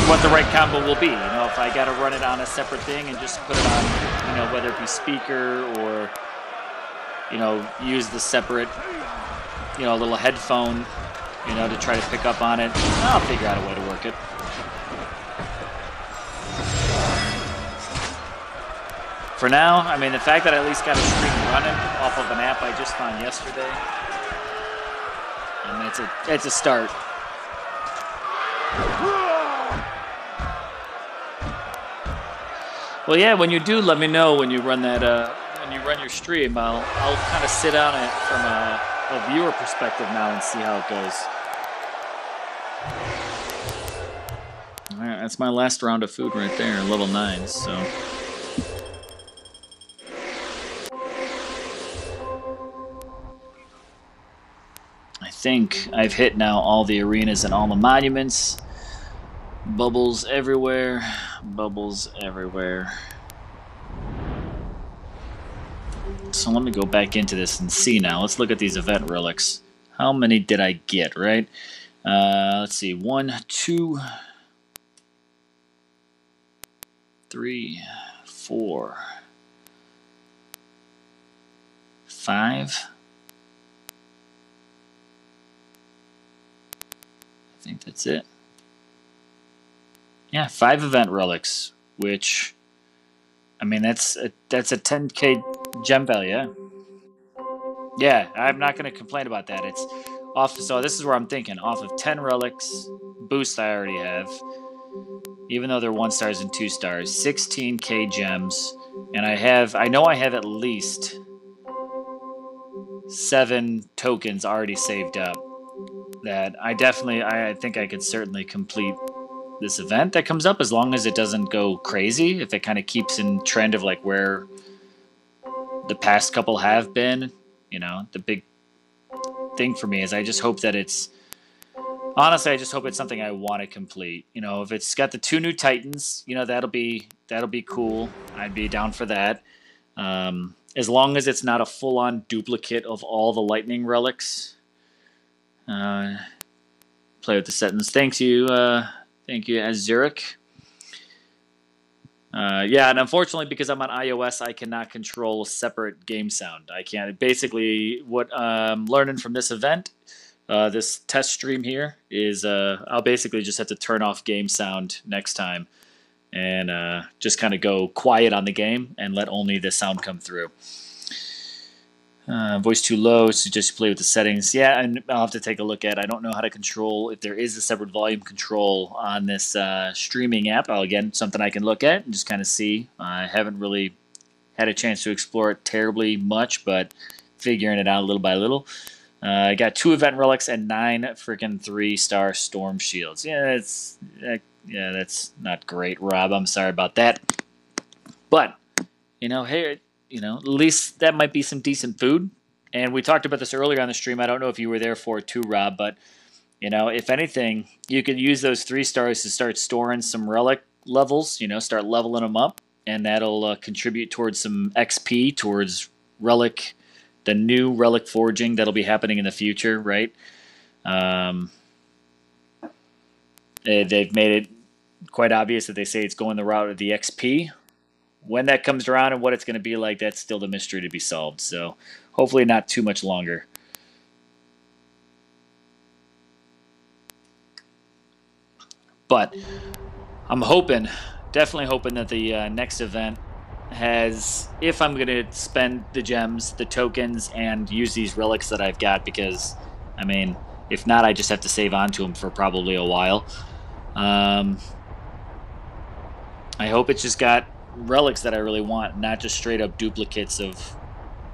what the right combo will be. If I got to run it on a separate thing and just put it on, whether it be speaker or, use the separate, little headphone, to try to pick up on it. I'll figure out a way to work it. For now, the fact that I at least got a stream running off of an app I just found yesterday, it's a start. Well, yeah. When you do, let me know when you run that. When you run your stream, I'll kind of sit on it from a viewer perspective now and see how it goes. All right, that's my last round of food right there, level 9. So. I think I've hit now all the arenas and all the monuments. Bubbles everywhere. Bubbles everywhere. So let me go back into this and see now. Let's look at these event relics. How many did I get, right? Let's see. 1, 2, 3, 4, 5. I think that's it. Yeah, 5 event relics, which, that's a 10k gem value, yeah. Yeah, I'm not going to complain about that. It's off, so this is where I'm thinking. Off of 10 relics, boost I already have, even though they're 1 stars and 2 stars, 16k gems, and I know I have at least 7 tokens already saved up that I think I could certainly complete this event that comes up, as long as it doesn't go crazy, if it kind of keeps in trend of like where the past couple have been. The big thing for me is I just hope that it's Honestly, I just hope it's something I want to complete. If it's got the 2 new Titans, that'll be cool. I'd be down for that. As long as it's not a full-on duplicate of all the lightning relics. Uh, Play with the settings. Thank you, Azuric. Yeah, and unfortunately, because I'm on iOS, I cannot control separate game sound. I can't. Basically, what I'm learning from this event, this test stream here, is I'll basically just have to turn off game sound next time and just kind of go quiet on the game and let only the sound come through. Voice too low, so just play with the settings. Yeah, and I'll have to take a look at. I don't know how to control if there is a separate volume control on this streaming app. Again, something I can look at and just kind of see. I haven't really had a chance to explore it terribly much, but figuring it out little by little. I got 2 event relics and 9 freaking 3-star storm shields. Yeah, that's not great, Rob. I'm sorry about that. But hey. At least that might be some decent food. And we talked about this earlier on the stream. I don't know if you were there for it too, Rob, but if anything, you can use those 3 stars to start storing some relic levels. Start leveling them up, and that'll contribute towards some XP towards relic, the new relic forging that'll be happening in the future, right? They've made it quite obvious that they say it's going the route of the XP. When that comes around and what it's going to be like, that's still the mystery to be solved. So hopefully not too much longer. But I'm definitely hoping that the next event has, if I'm going to spend the gems, the tokens, and use these relics that I've got, because, if not, I just have to save onto them for probably a while. I hope it's just got relics that I really want, not just straight up duplicates of,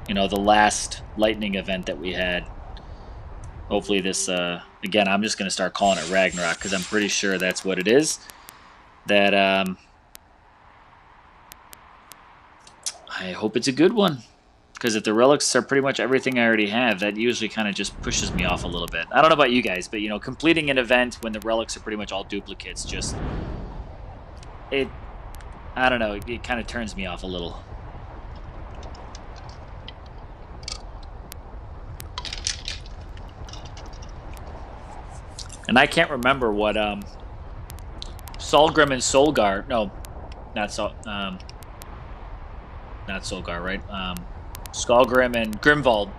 the last lightning event that we had. Hopefully this, again, I'm just going to start calling it Ragnarok because I'm pretty sure that's what it is. That, I hope it's a good one. Because if the relics are pretty much everything I already have, that usually kind of just pushes me off a little bit. I don't know about you guys, but, completing an event when the relics are pretty much all duplicates, just, I don't know, it kind of turns me off a little. And I can't remember what Solgrim and Solgar. No, not not Solgar, right? Skalgrim and Grimvald.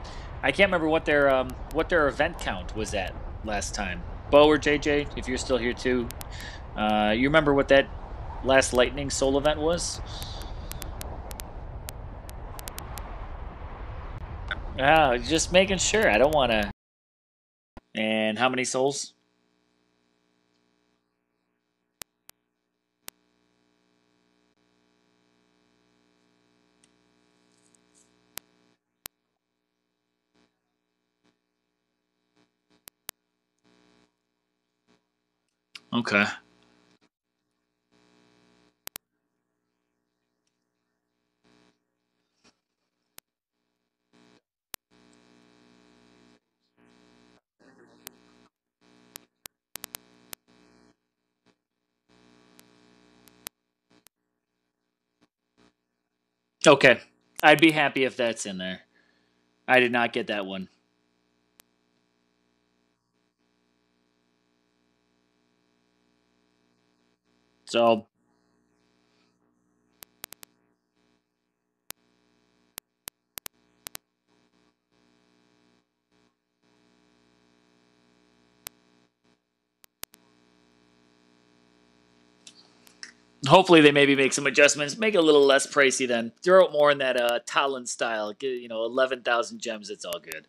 I can't remember what their event count was at last time. Bo or JJ, if you're still here too, you remember what that last Lightning Soul event was? Just making sure. I don't want to. And how many souls? Okay. Okay. I'd be happy if that's in there. I did not get that one. So, hopefully they maybe make some adjustments, make it a little less pricey then. Throw it more in that Talon style. 11,000 gems, it's all good.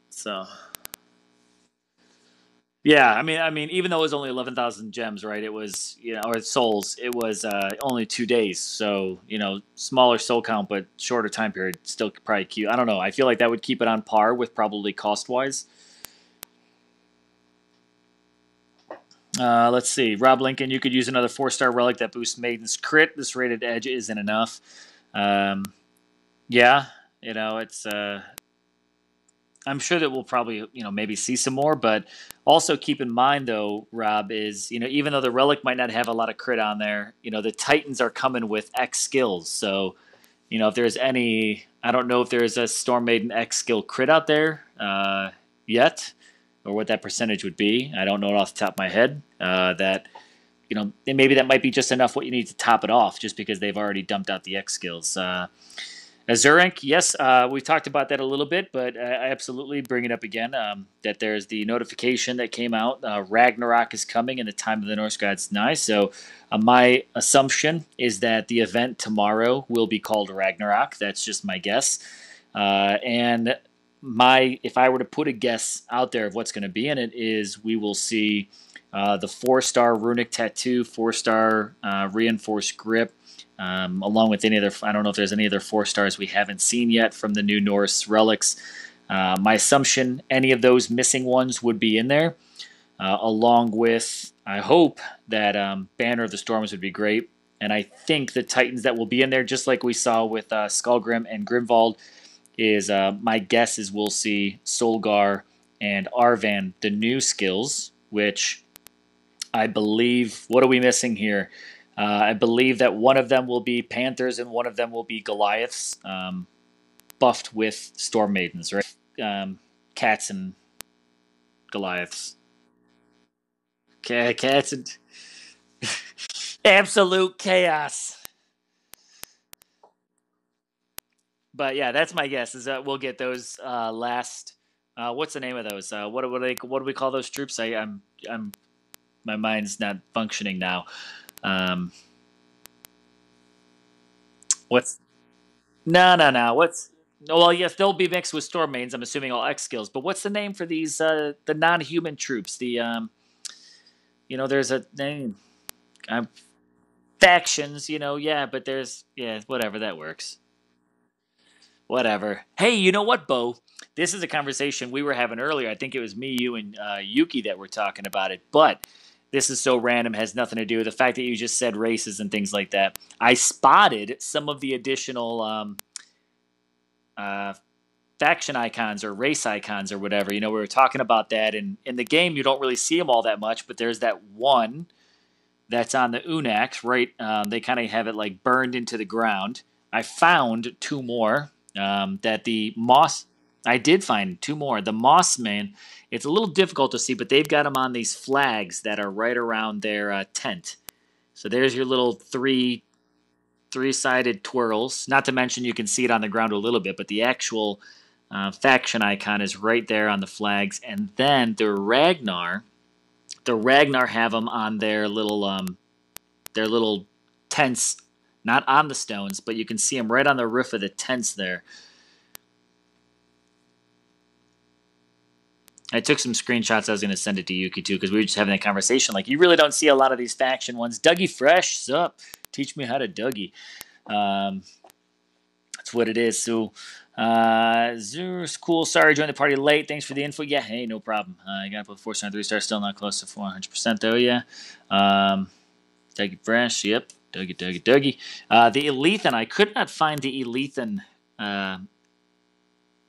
So, yeah, even though it was only 11,000 gems, right? It was, or souls, it was only 2 days. So, smaller soul count, but shorter time period, still probably cute. I don't know. I feel like that would keep it on par with probably cost-wise. Let's see. Rob Lincoln, you could use another 4-star relic that boosts Maiden's crit. This rated edge isn't enough. Yeah, it's I'm sure that we'll probably, maybe see some more, but also keep in mind though, Rob, is, even though the relic might not have a lot of crit on there, the Titans are coming with X skills. So, if there's any, I don't know if there's a Storm Maiden X skill crit out there yet, or what that percentage would be. I don't know it off the top of my head. That and maybe that might be just enough what you need to top it off, just because they've already dumped out the X skills. Azurink, yes, we talked about that a little bit, but I absolutely bring it up again. That there's the notification that came out. Ragnarok is coming, and the time of the Norse gods nigh. So, my assumption is that the event tomorrow will be called Ragnarok. That's just my guess. And if I were to put a guess out there of what's going to be in it, is we will see the 4-star runic tattoo, 4-star reinforced grip. Along with any other, I don't know if there's any other 4-stars we haven't seen yet from the new Norse relics. My assumption, any of those missing ones would be in there, along with, I hope that Banner of the Storms would be great. And I think the Titans that will be in there, just like we saw with Skullgrim and Grimvald, is my guess is we'll see Solgar and Arvan, the new skills, which I believe, what are we missing here? I believe that one of them will be Panthers and one of them will be Goliaths, buffed with Storm Maidens, right? Cats and Goliaths. Cats and absolute chaos. But yeah, that's my guess. Is that we'll get those last. What's the name of those? What do we call those troops? I'm my mind's not functioning now. What's no? What's Oh, well, yes, they'll be mixed with storm mains. I'm assuming all X skills. But what's the name for these the non-human troops? There's a name. Factions. Yeah, but whatever that works. Whatever. Hey, you know what, Bo? This is a conversation we were having earlier. I think it was me, you, and Yuki that were talking about it. But this is so random, has nothing to do with the fact that you just said races and things like that. I spotted some of the additional uh, faction icons or race icons or whatever. We were talking about that, and in the game you don't really see them all that much, but there's that one that's on the Unax, right? They kind of have it like burned into the ground. I found two more that the Moss. I did find two more. The Mossman, it's a little difficult to see, but they've got them on these flags that are right around their tent. So there's your little three-sided twirls. Not to mention you can see it on the ground a little bit, but the actual faction icon is right there on the flags. And then the Ragnar have them on their little tents, not on the stones, but you can see them right on the roof of the tents there. I took some screenshots. I was going to send it to Yuki too, because we were just having a conversation. Like, you really don't see a lot of these faction ones. Dougie Fresh, sup? Teach me how to Dougie. That's what it is. So, Zeus, cool. Sorry, joined the party late. Thanks for the info. Yeah, hey, no problem. I got both 4-star and 3-star. Still not close to 400% though. Yeah. Dougie Fresh. Yep. Dougie. The Elethan. I could not find the Elethan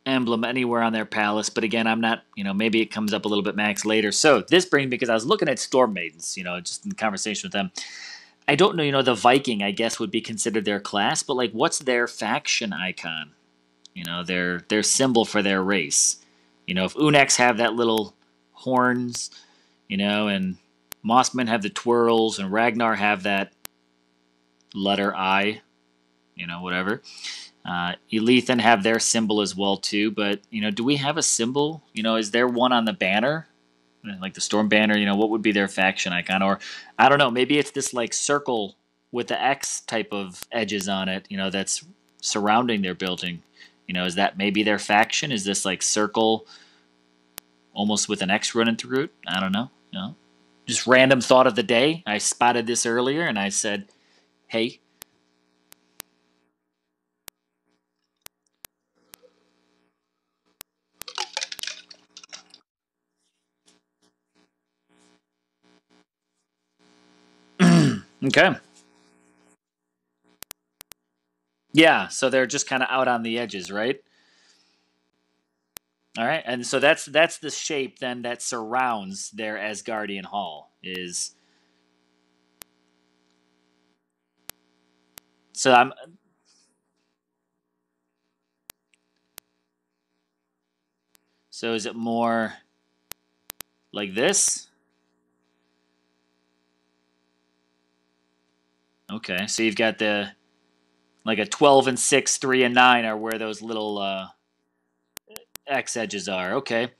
emblem anywhere on their palace, but again, I'm not, maybe it comes up a little bit max later. So this brings me, because I was looking at Storm Maidens, just in conversation with them. I don't know, the Viking, I guess, would be considered their class, but like, what's their faction icon? Their symbol for their race. If Unex have that little horns, and Mossmen have the twirls, and Ragnar have that letter I, whatever. Elethan have their symbol as well too, but do we have a symbol? Is there one on the banner, like the Storm banner? What would be their faction icon? Or I don't know, maybe it's this like circle with the X type of edges on it. That's surrounding their building. Is that maybe their faction? Is this like circle, almost with an X running through it? I don't know. Just random thought of the day. I spotted this earlier and I said, hey. Okay. Yeah, so they're just kind of out on the edges, right? All right, and so that's the shape then that surrounds their Asgardian hall. Is so I'm so is it more like this? Okay, so you've got the like a 12 and 6, 3 and 9 are where those little X edges are. Okay.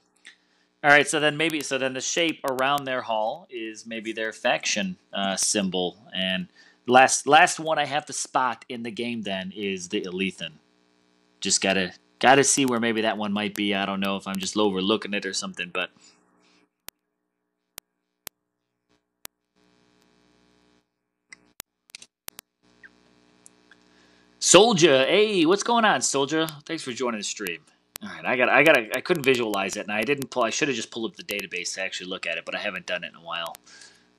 All right, so then the shape around their hall is maybe their faction symbol, and last one I have to spot in the game then is the Elethan. Just gotta see where maybe that one might be. I don't know if I'm just overlooking it or something, but Soldier, hey, what's going on, Soldier? Thanks for joining the stream. All right, I couldn't visualize it, and I didn't pull. I should have just pulled up the database to actually look at it, but I haven't done it in a while.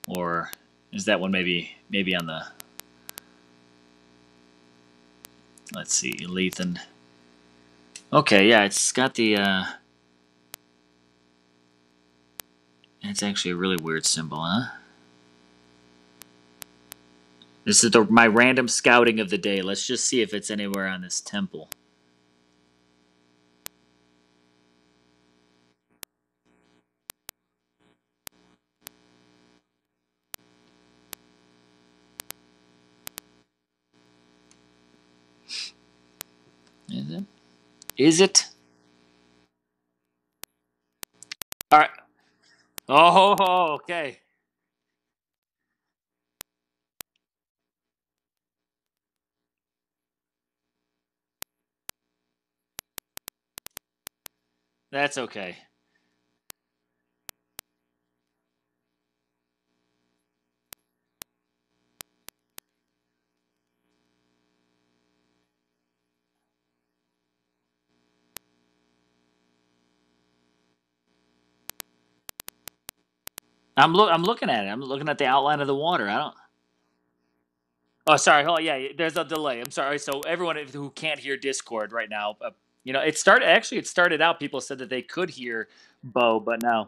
Or is that one maybe on the? Let's see, Lethan. Okay, yeah, it's got the. It's actually a really weird symbol, huh? This is my random scouting of the day. Let's just see if it's anywhere on this temple. Is it? Is it? All right. Oh, okay. That's okay. I'm looking at it. I'm looking at the outline of the water. I don't. Oh, sorry. Oh, yeah. There's a delay. I'm sorry. So everyone who can't hear Discord right now, it started. Actually, it started out. People said that they could hear Bo, but now,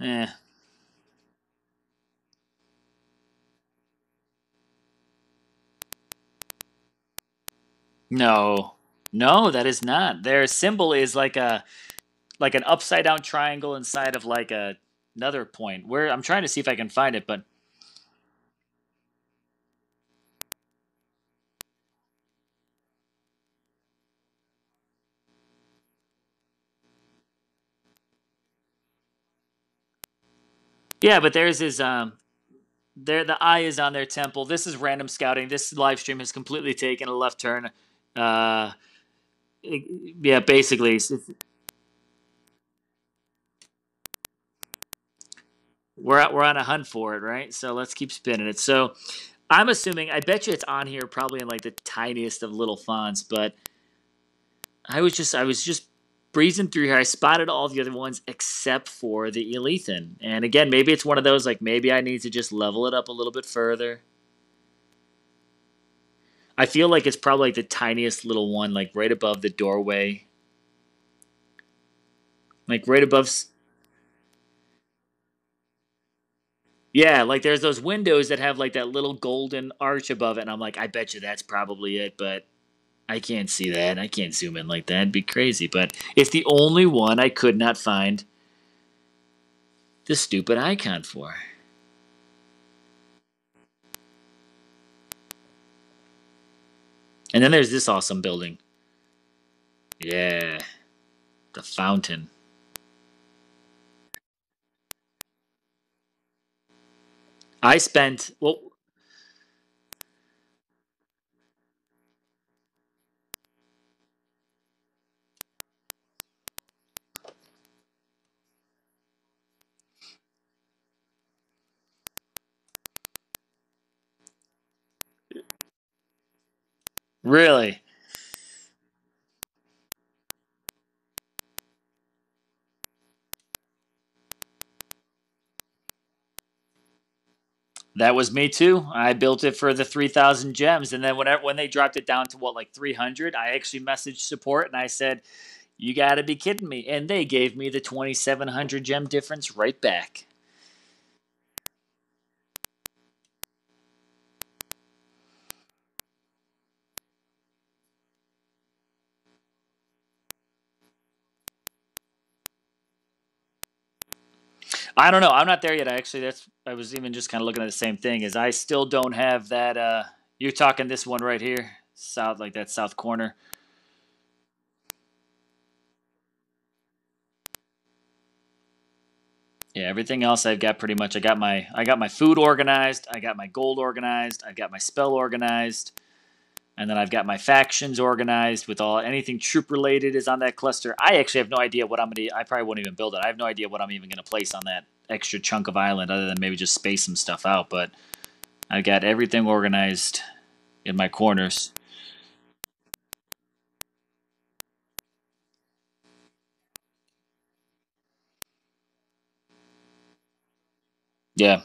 eh, no, no, that is not. Their symbol is like an upside down triangle inside of like another point. Where I'm trying to see if I can find it, but yeah, but theirs is there. The eye is on their temple. This is random scouting. This live stream has completely taken a left turn. Uh, yeah, basically, we're on a hunt for it, right? So let's keep spinning it. So I'm assuming. I bet you it's on here, probably in like the tiniest of little fonts. But I was just breezing through here. I spotted all the other ones except for the Elethan. And again, maybe it's one of those like maybe I need to just level it up a little bit further. I feel like it's probably like the tiniest little one, like right above the doorway, like right above. Yeah, like there's those windows that have like that little golden arch above it, and I'm like, I bet you that's probably it, but I can't see that. I can't zoom in like that. It'd be crazy. But it's the only one I could not find the stupid icon for. And then there's this awesome building. Yeah, the fountain. I spent, well, really, that was me too. I built it for the 3,000 gems. And then when they dropped it down to what, like 300, I actually messaged support and I said, You gotta be kidding me. And they gave me the 2,700 gem difference right back. I don't know. I'm not there yet. I was even just kind of looking at the same thing. Is I still don't have that. You're talking this one right here, south, like that south corner. Yeah, everything else I've got pretty much. I got my food organized. I got my gold organized. I got my spell organized, and then I've got my factions organized with all anything troop related is on that cluster. I actually have no idea what I'm gonna. I probably won't even build it. I have no idea what I'm even gonna place on that extra chunk of island, other than maybe just space some stuff out. But I got everything organized in my corners. Yeah,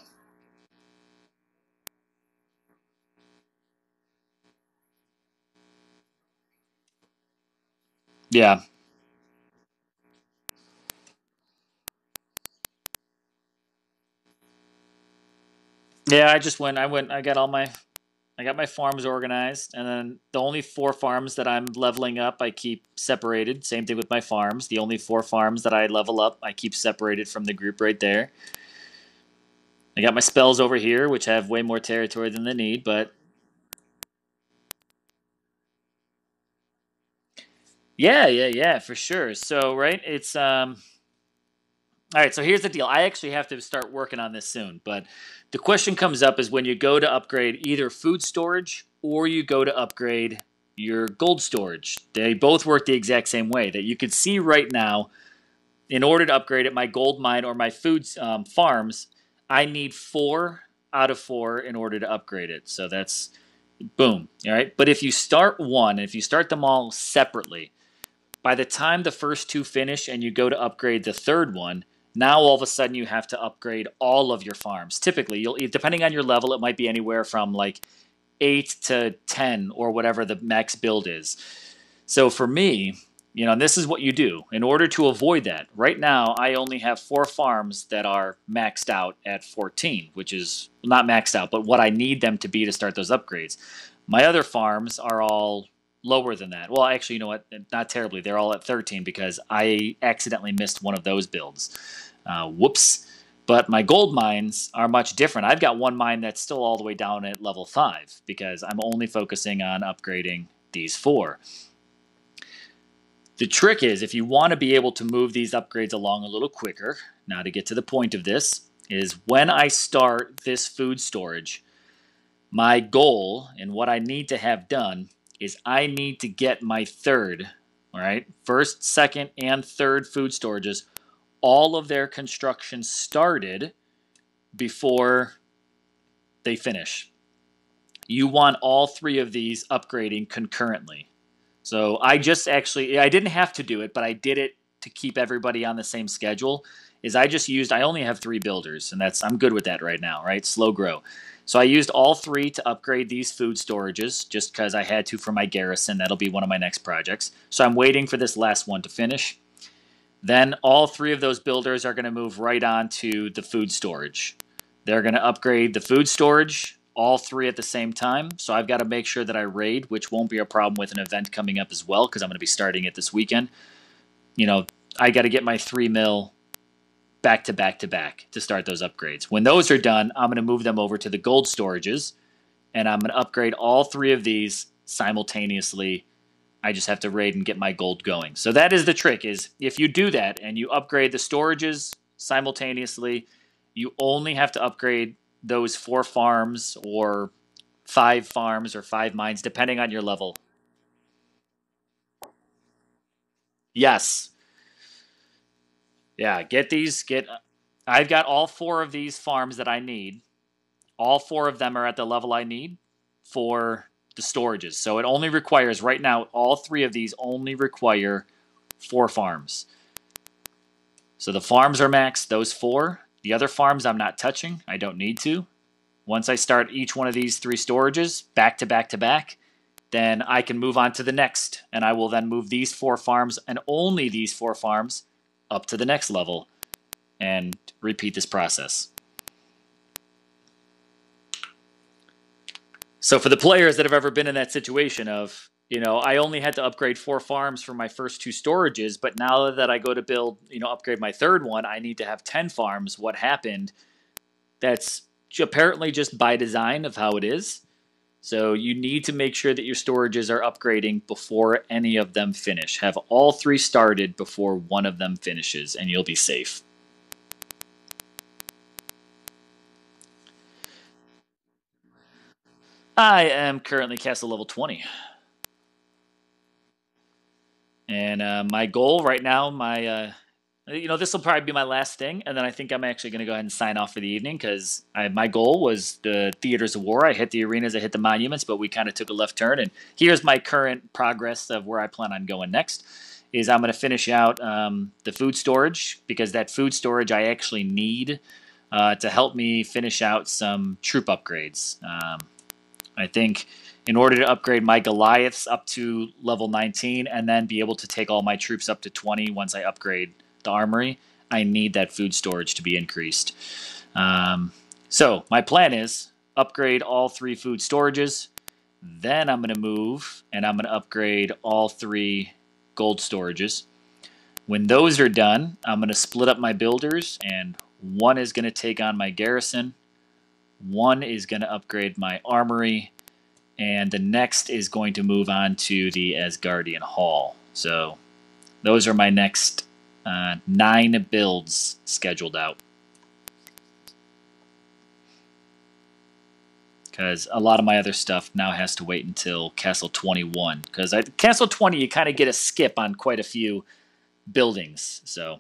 yeah, yeah. I just went. I went. I got all my. I got my farms organized, and then the only four farms that I'm leveling up, I keep separated. Same thing with my farms. The only four farms that I level up, I keep separated from the group right there. I got my spells over here, which have way more territory than they need, but yeah, yeah, yeah, for sure. So, right, it's all right, so here's the deal. I actually have to start working on this soon, but the question comes up is when you go to upgrade either food storage or you go to upgrade your gold storage. They both work the exact same way. That you can see right now, in order to upgrade it, my gold mine or my food farms, I need 4 out of 4 in order to upgrade it. So that's boom. All right. But if you start one, if you start them all separately, by the time the first two finish and you go to upgrade the third one, now all of a sudden you have to upgrade all of your farms. Typically, you'll depending on your level, it might be anywhere from like 8 to 10 or whatever the max build is. So for me, and this is what you do in order to avoid that. Right now, I only have 4 farms that are maxed out at 14, which is not maxed out, but what I need them to be to start those upgrades. My other farms are all lower than that. Well, actually, you know what? Not terribly. They're all at 13 because I accidentally missed one of those builds. Whoops. But my gold mines are much different. I've got one mine that's still all the way down at level 5 because I'm only focusing on upgrading these 4. The trick is if you want to be able to move these upgrades along a little quicker, now to get to the point of this, is when I start this food storage, my goal and what I need to have done is I need to get my third, all right, first, second, and third food storages, all of their construction started before they finish. You want all 3 of these upgrading concurrently. So I didn't have to do it, but I did it to keep everybody on the same schedule. I only have 3 builders, and I'm good with that right now, right? Slow grow. So I used all 3 to upgrade these food storages just because I had to for my garrison. That'll be one of my next projects. So I'm waiting for this last one to finish. Then all 3 of those builders are going to move right on to the food storage. They're going to upgrade the food storage, all 3 at the same time. So I've got to make sure that I raid, which won't be a problem with an event coming up as well because I'm going to be starting it this weekend. I got to get my 3 mil back to back to back to start those upgrades. When those are done, I'm going to move them over to the gold storages, and I'm going to upgrade all 3 of these simultaneously. I just have to raid and get my gold going. So that is the trick, is if you do that and you upgrade the storages simultaneously, you only have to upgrade those 4 farms or 5 farms or 5 mines, depending on your level. Yes. Yeah, I've got all 4 of these farms that I need. All 4 of them are at the level I need for the storages. So it only requires, right now, all 3 of these only require 4 farms. So the farms are maxed, those 4. The other farms I'm not touching. I don't need to. Once I start each one of these 3 storages back to back to back, then I can move on to the next, and I will then move these 4 farms and only these 4 farms up to the next level and repeat this process. So for the players that have ever been in that situation of, I only had to upgrade 4 farms for my first 2 storages, but now that I go to build, upgrade my third one, I need to have 10 farms. What happened? That's apparently just by design of how it is. So you need to make sure that your storages are upgrading before any of them finish. Have all 3 started before one of them finishes, and you'll be safe. I am currently castle level 20. And my goal right now, this will probably be my last thing, and then I think I'm actually going to go ahead and sign off for the evening because my goal was the theaters of war. I hit the arenas, I hit the monuments, but we kind of took a left turn. And here's my current progress of where I plan on going next. Is I'm going to finish out the food storage because that food storage I actually need to help me finish out some troop upgrades. I think in order to upgrade my Goliaths up to level 19 and then be able to take all my troops up to 20 once I upgrade the armory, I need that food storage to be increased. So my plan is upgrade all 3 food storages. Then I'm going to move and I'm going to upgrade all 3 gold storages. When those are done, I'm going to split up my builders, and one is going to take on my garrison, one is going to upgrade my armory, and the next is going to move on to the Asgardian Hall. So those are my next 9 builds scheduled out. Because a lot of my other stuff now has to wait until Castle 21. Because Castle 20, you kind of get a skip on quite a few buildings. So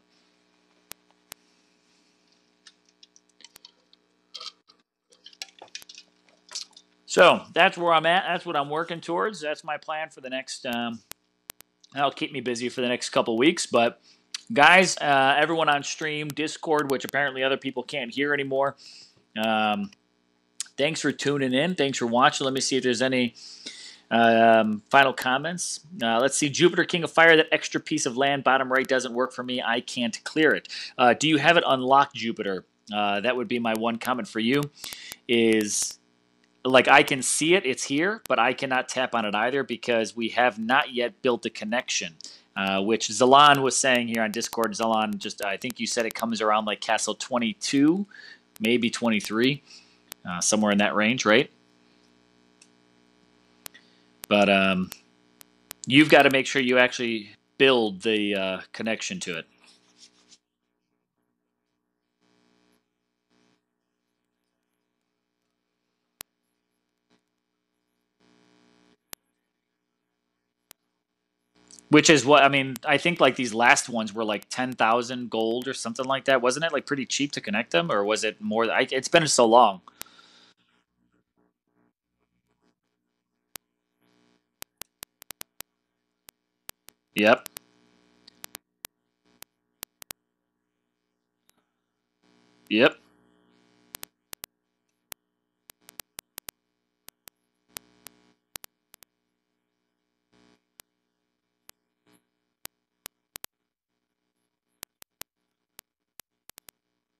that's where I'm at. That's what I'm working towards. That's my plan for the next. That'll keep me busy for the next couple weeks. But guys, everyone on stream, Discord, which apparently other people can't hear anymore. Thanks for tuning in. Thanks for watching. Let me see if there's any final comments. Let's see. Jupiter, King of Fire, that extra piece of land, bottom right, doesn't work for me. I can't clear it. Do you have it unlocked, Jupiter? That would be my one comment for you. Is like I can see it, it's here, but I cannot tap on it either because we have not yet built the connection. Which Zalan was saying here on Discord. Zalan, I think you said it comes around like Castle 22, maybe 23, somewhere in that range, right? But you've got to make sure you actually build the connection to it. Which is what I mean. I think like these last ones were like 10,000 gold or something like that, wasn't it? Like pretty cheap to connect them, or was it more? It's been so long. Yep. Yep.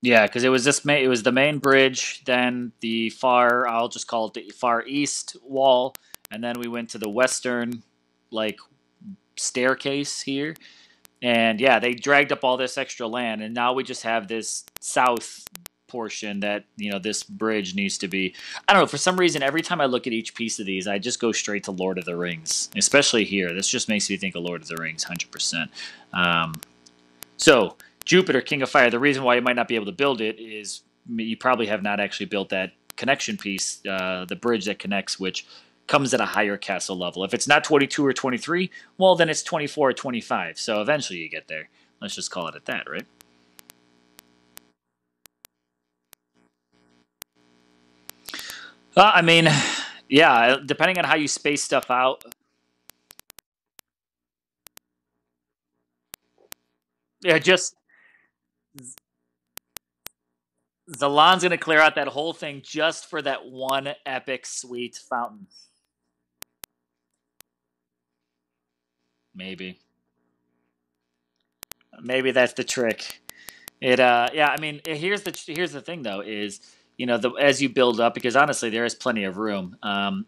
Yeah, because it was it was the main bridge, then the far, I'll just call it the far east wall, and then we went to the western, like staircase here, and yeah, they dragged up all this extra land, and now we just have this south portion that this bridge needs to be. I don't know, for some reason, every time I look at each piece of these, I just go straight to Lord of the Rings, especially here. This just makes me think of Lord of the Rings, 100%. So, Jupiter, King of Fire, the reason why you might not be able to build it is you probably have not actually built that connection piece, the bridge that connects, which comes at a higher castle level. If it's not 22 or 23, well, then it's 24 or 25. So eventually you get there. Let's just call it at that, right? I mean, yeah, depending on how you space stuff out. Yeah, just Zalan's going to clear out that whole thing just for that one epic sweet fountain. Maybe. Maybe that's the trick. It yeah, I mean, here's the thing though is as you build up, because honestly there is plenty of room.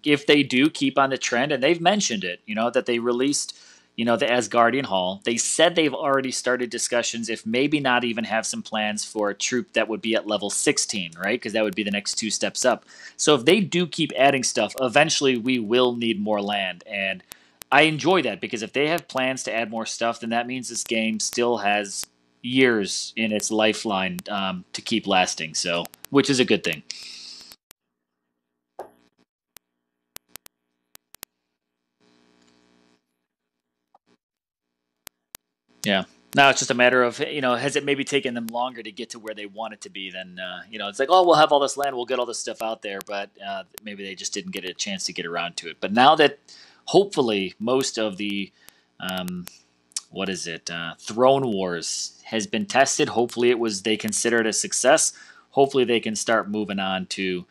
If they do keep on the trend, and they've mentioned it, that they released the Asgardian Hall. They said they've already started discussions, if maybe not even have some plans for a troop that would be at level 16, right? Because that would be the next two steps up. So if they do keep adding stuff, eventually we will need more land, and I enjoy that because if they have plans to add more stuff, then that means this game still has years in its lifeline to keep lasting. So, which is a good thing. Yeah. Now it's just a matter of has it maybe taken them longer to get to where they want it to be than it's like, oh, we'll have all this land, we'll get all this stuff out there, but maybe they just didn't get a chance to get around to it. But now that hopefully most of the um, what is it? Throne Wars has been tested. Hopefully, they consider it a success. Hopefully, they can start moving on to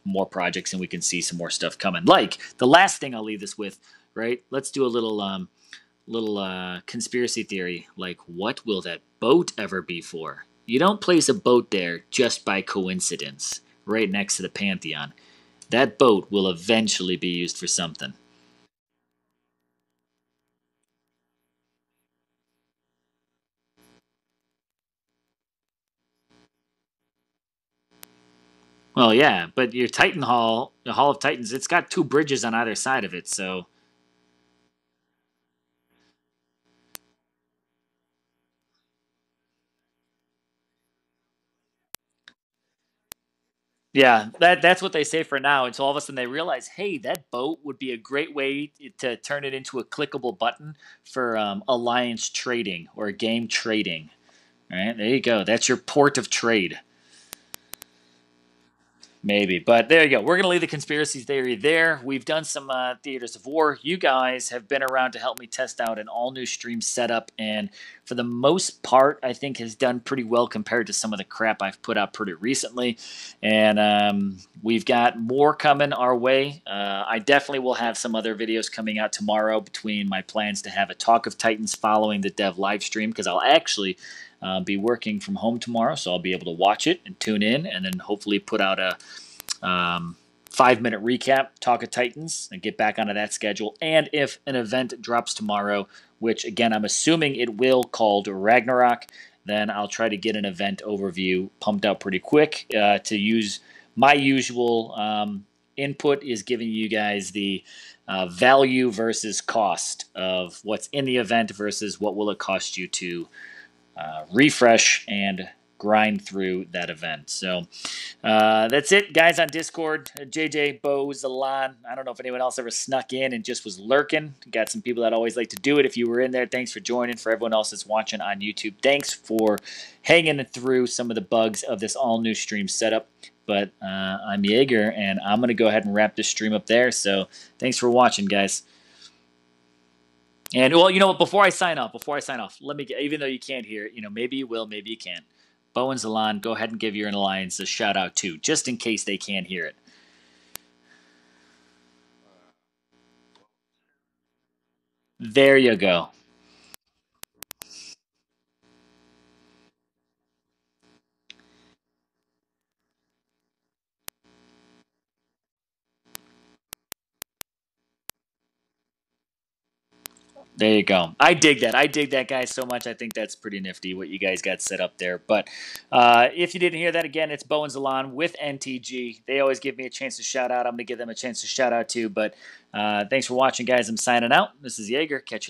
more projects, and we can see some more stuff coming. Like the last thing I'll leave this with, right? Let's do a little conspiracy theory. Like, what will that boat ever be for? You don't place a boat there just by coincidence, right next to the Pantheon. That boat will eventually be used for something. Well, yeah, but your Titan Hall, the Hall of Titans, it's got two bridges on either side of it. So, yeah, that's what they say for now. Until all of a sudden they realize, hey, that boat would be a great way to turn it into a clickable button for alliance trading or game trading. All right, there you go. That's your port of trade. Maybe, but there you go. We're going to leave the conspiracy theory there. We've done some theaters of war. You guys have been around to help me test out an all new stream setup, and for the most part, I think has done pretty well compared to some of the crap I've put out pretty recently. And we've got more coming our way. I definitely will have some other videos coming out tomorrow between my plans to have a Talk of Titans following the dev live stream, because I'll actually be working from home tomorrow, so I'll be able to watch it and tune in, and then hopefully put out a 5-minute recap, Talk of Titans, and get back onto that schedule. And if an event drops tomorrow, which again I'm assuming it will, called Ragnarok, then I'll try to get an event overview pumped out pretty quick to use my usual input is giving you guys the value versus cost of what's in the event versus what will it cost you to refresh and grind through that event. So that's it, guys, on Discord. JJ, Bo, Zalan. I don't know if anyone else ever snuck in and just was lurking. Got some people that always like to do it. If you were in there, thanks for joining. For everyone else that's watching on YouTube, thanks for hanging through some of the bugs of this all-new stream setup. But I'm Jaeger, and I'm going to go ahead and wrap this stream up there. So thanks for watching, guys. And well, you know what? Before I sign off, let me get, even though you can't hear it, maybe you will, maybe you can't. Bo and Zalan, go ahead and give your alliance a shout out too, just in case they can't hear it. There you go. There you go. I dig that. I dig that, guys, so much. I think that's pretty nifty what you guys got set up there. But if you didn't hear that, again, it's Bo and Zalan with NTG. They always give me a chance to shout out. I'm going to give them a chance to shout out too. But thanks for watching, guys. I'm signing out. This is Jaeger. Catch you.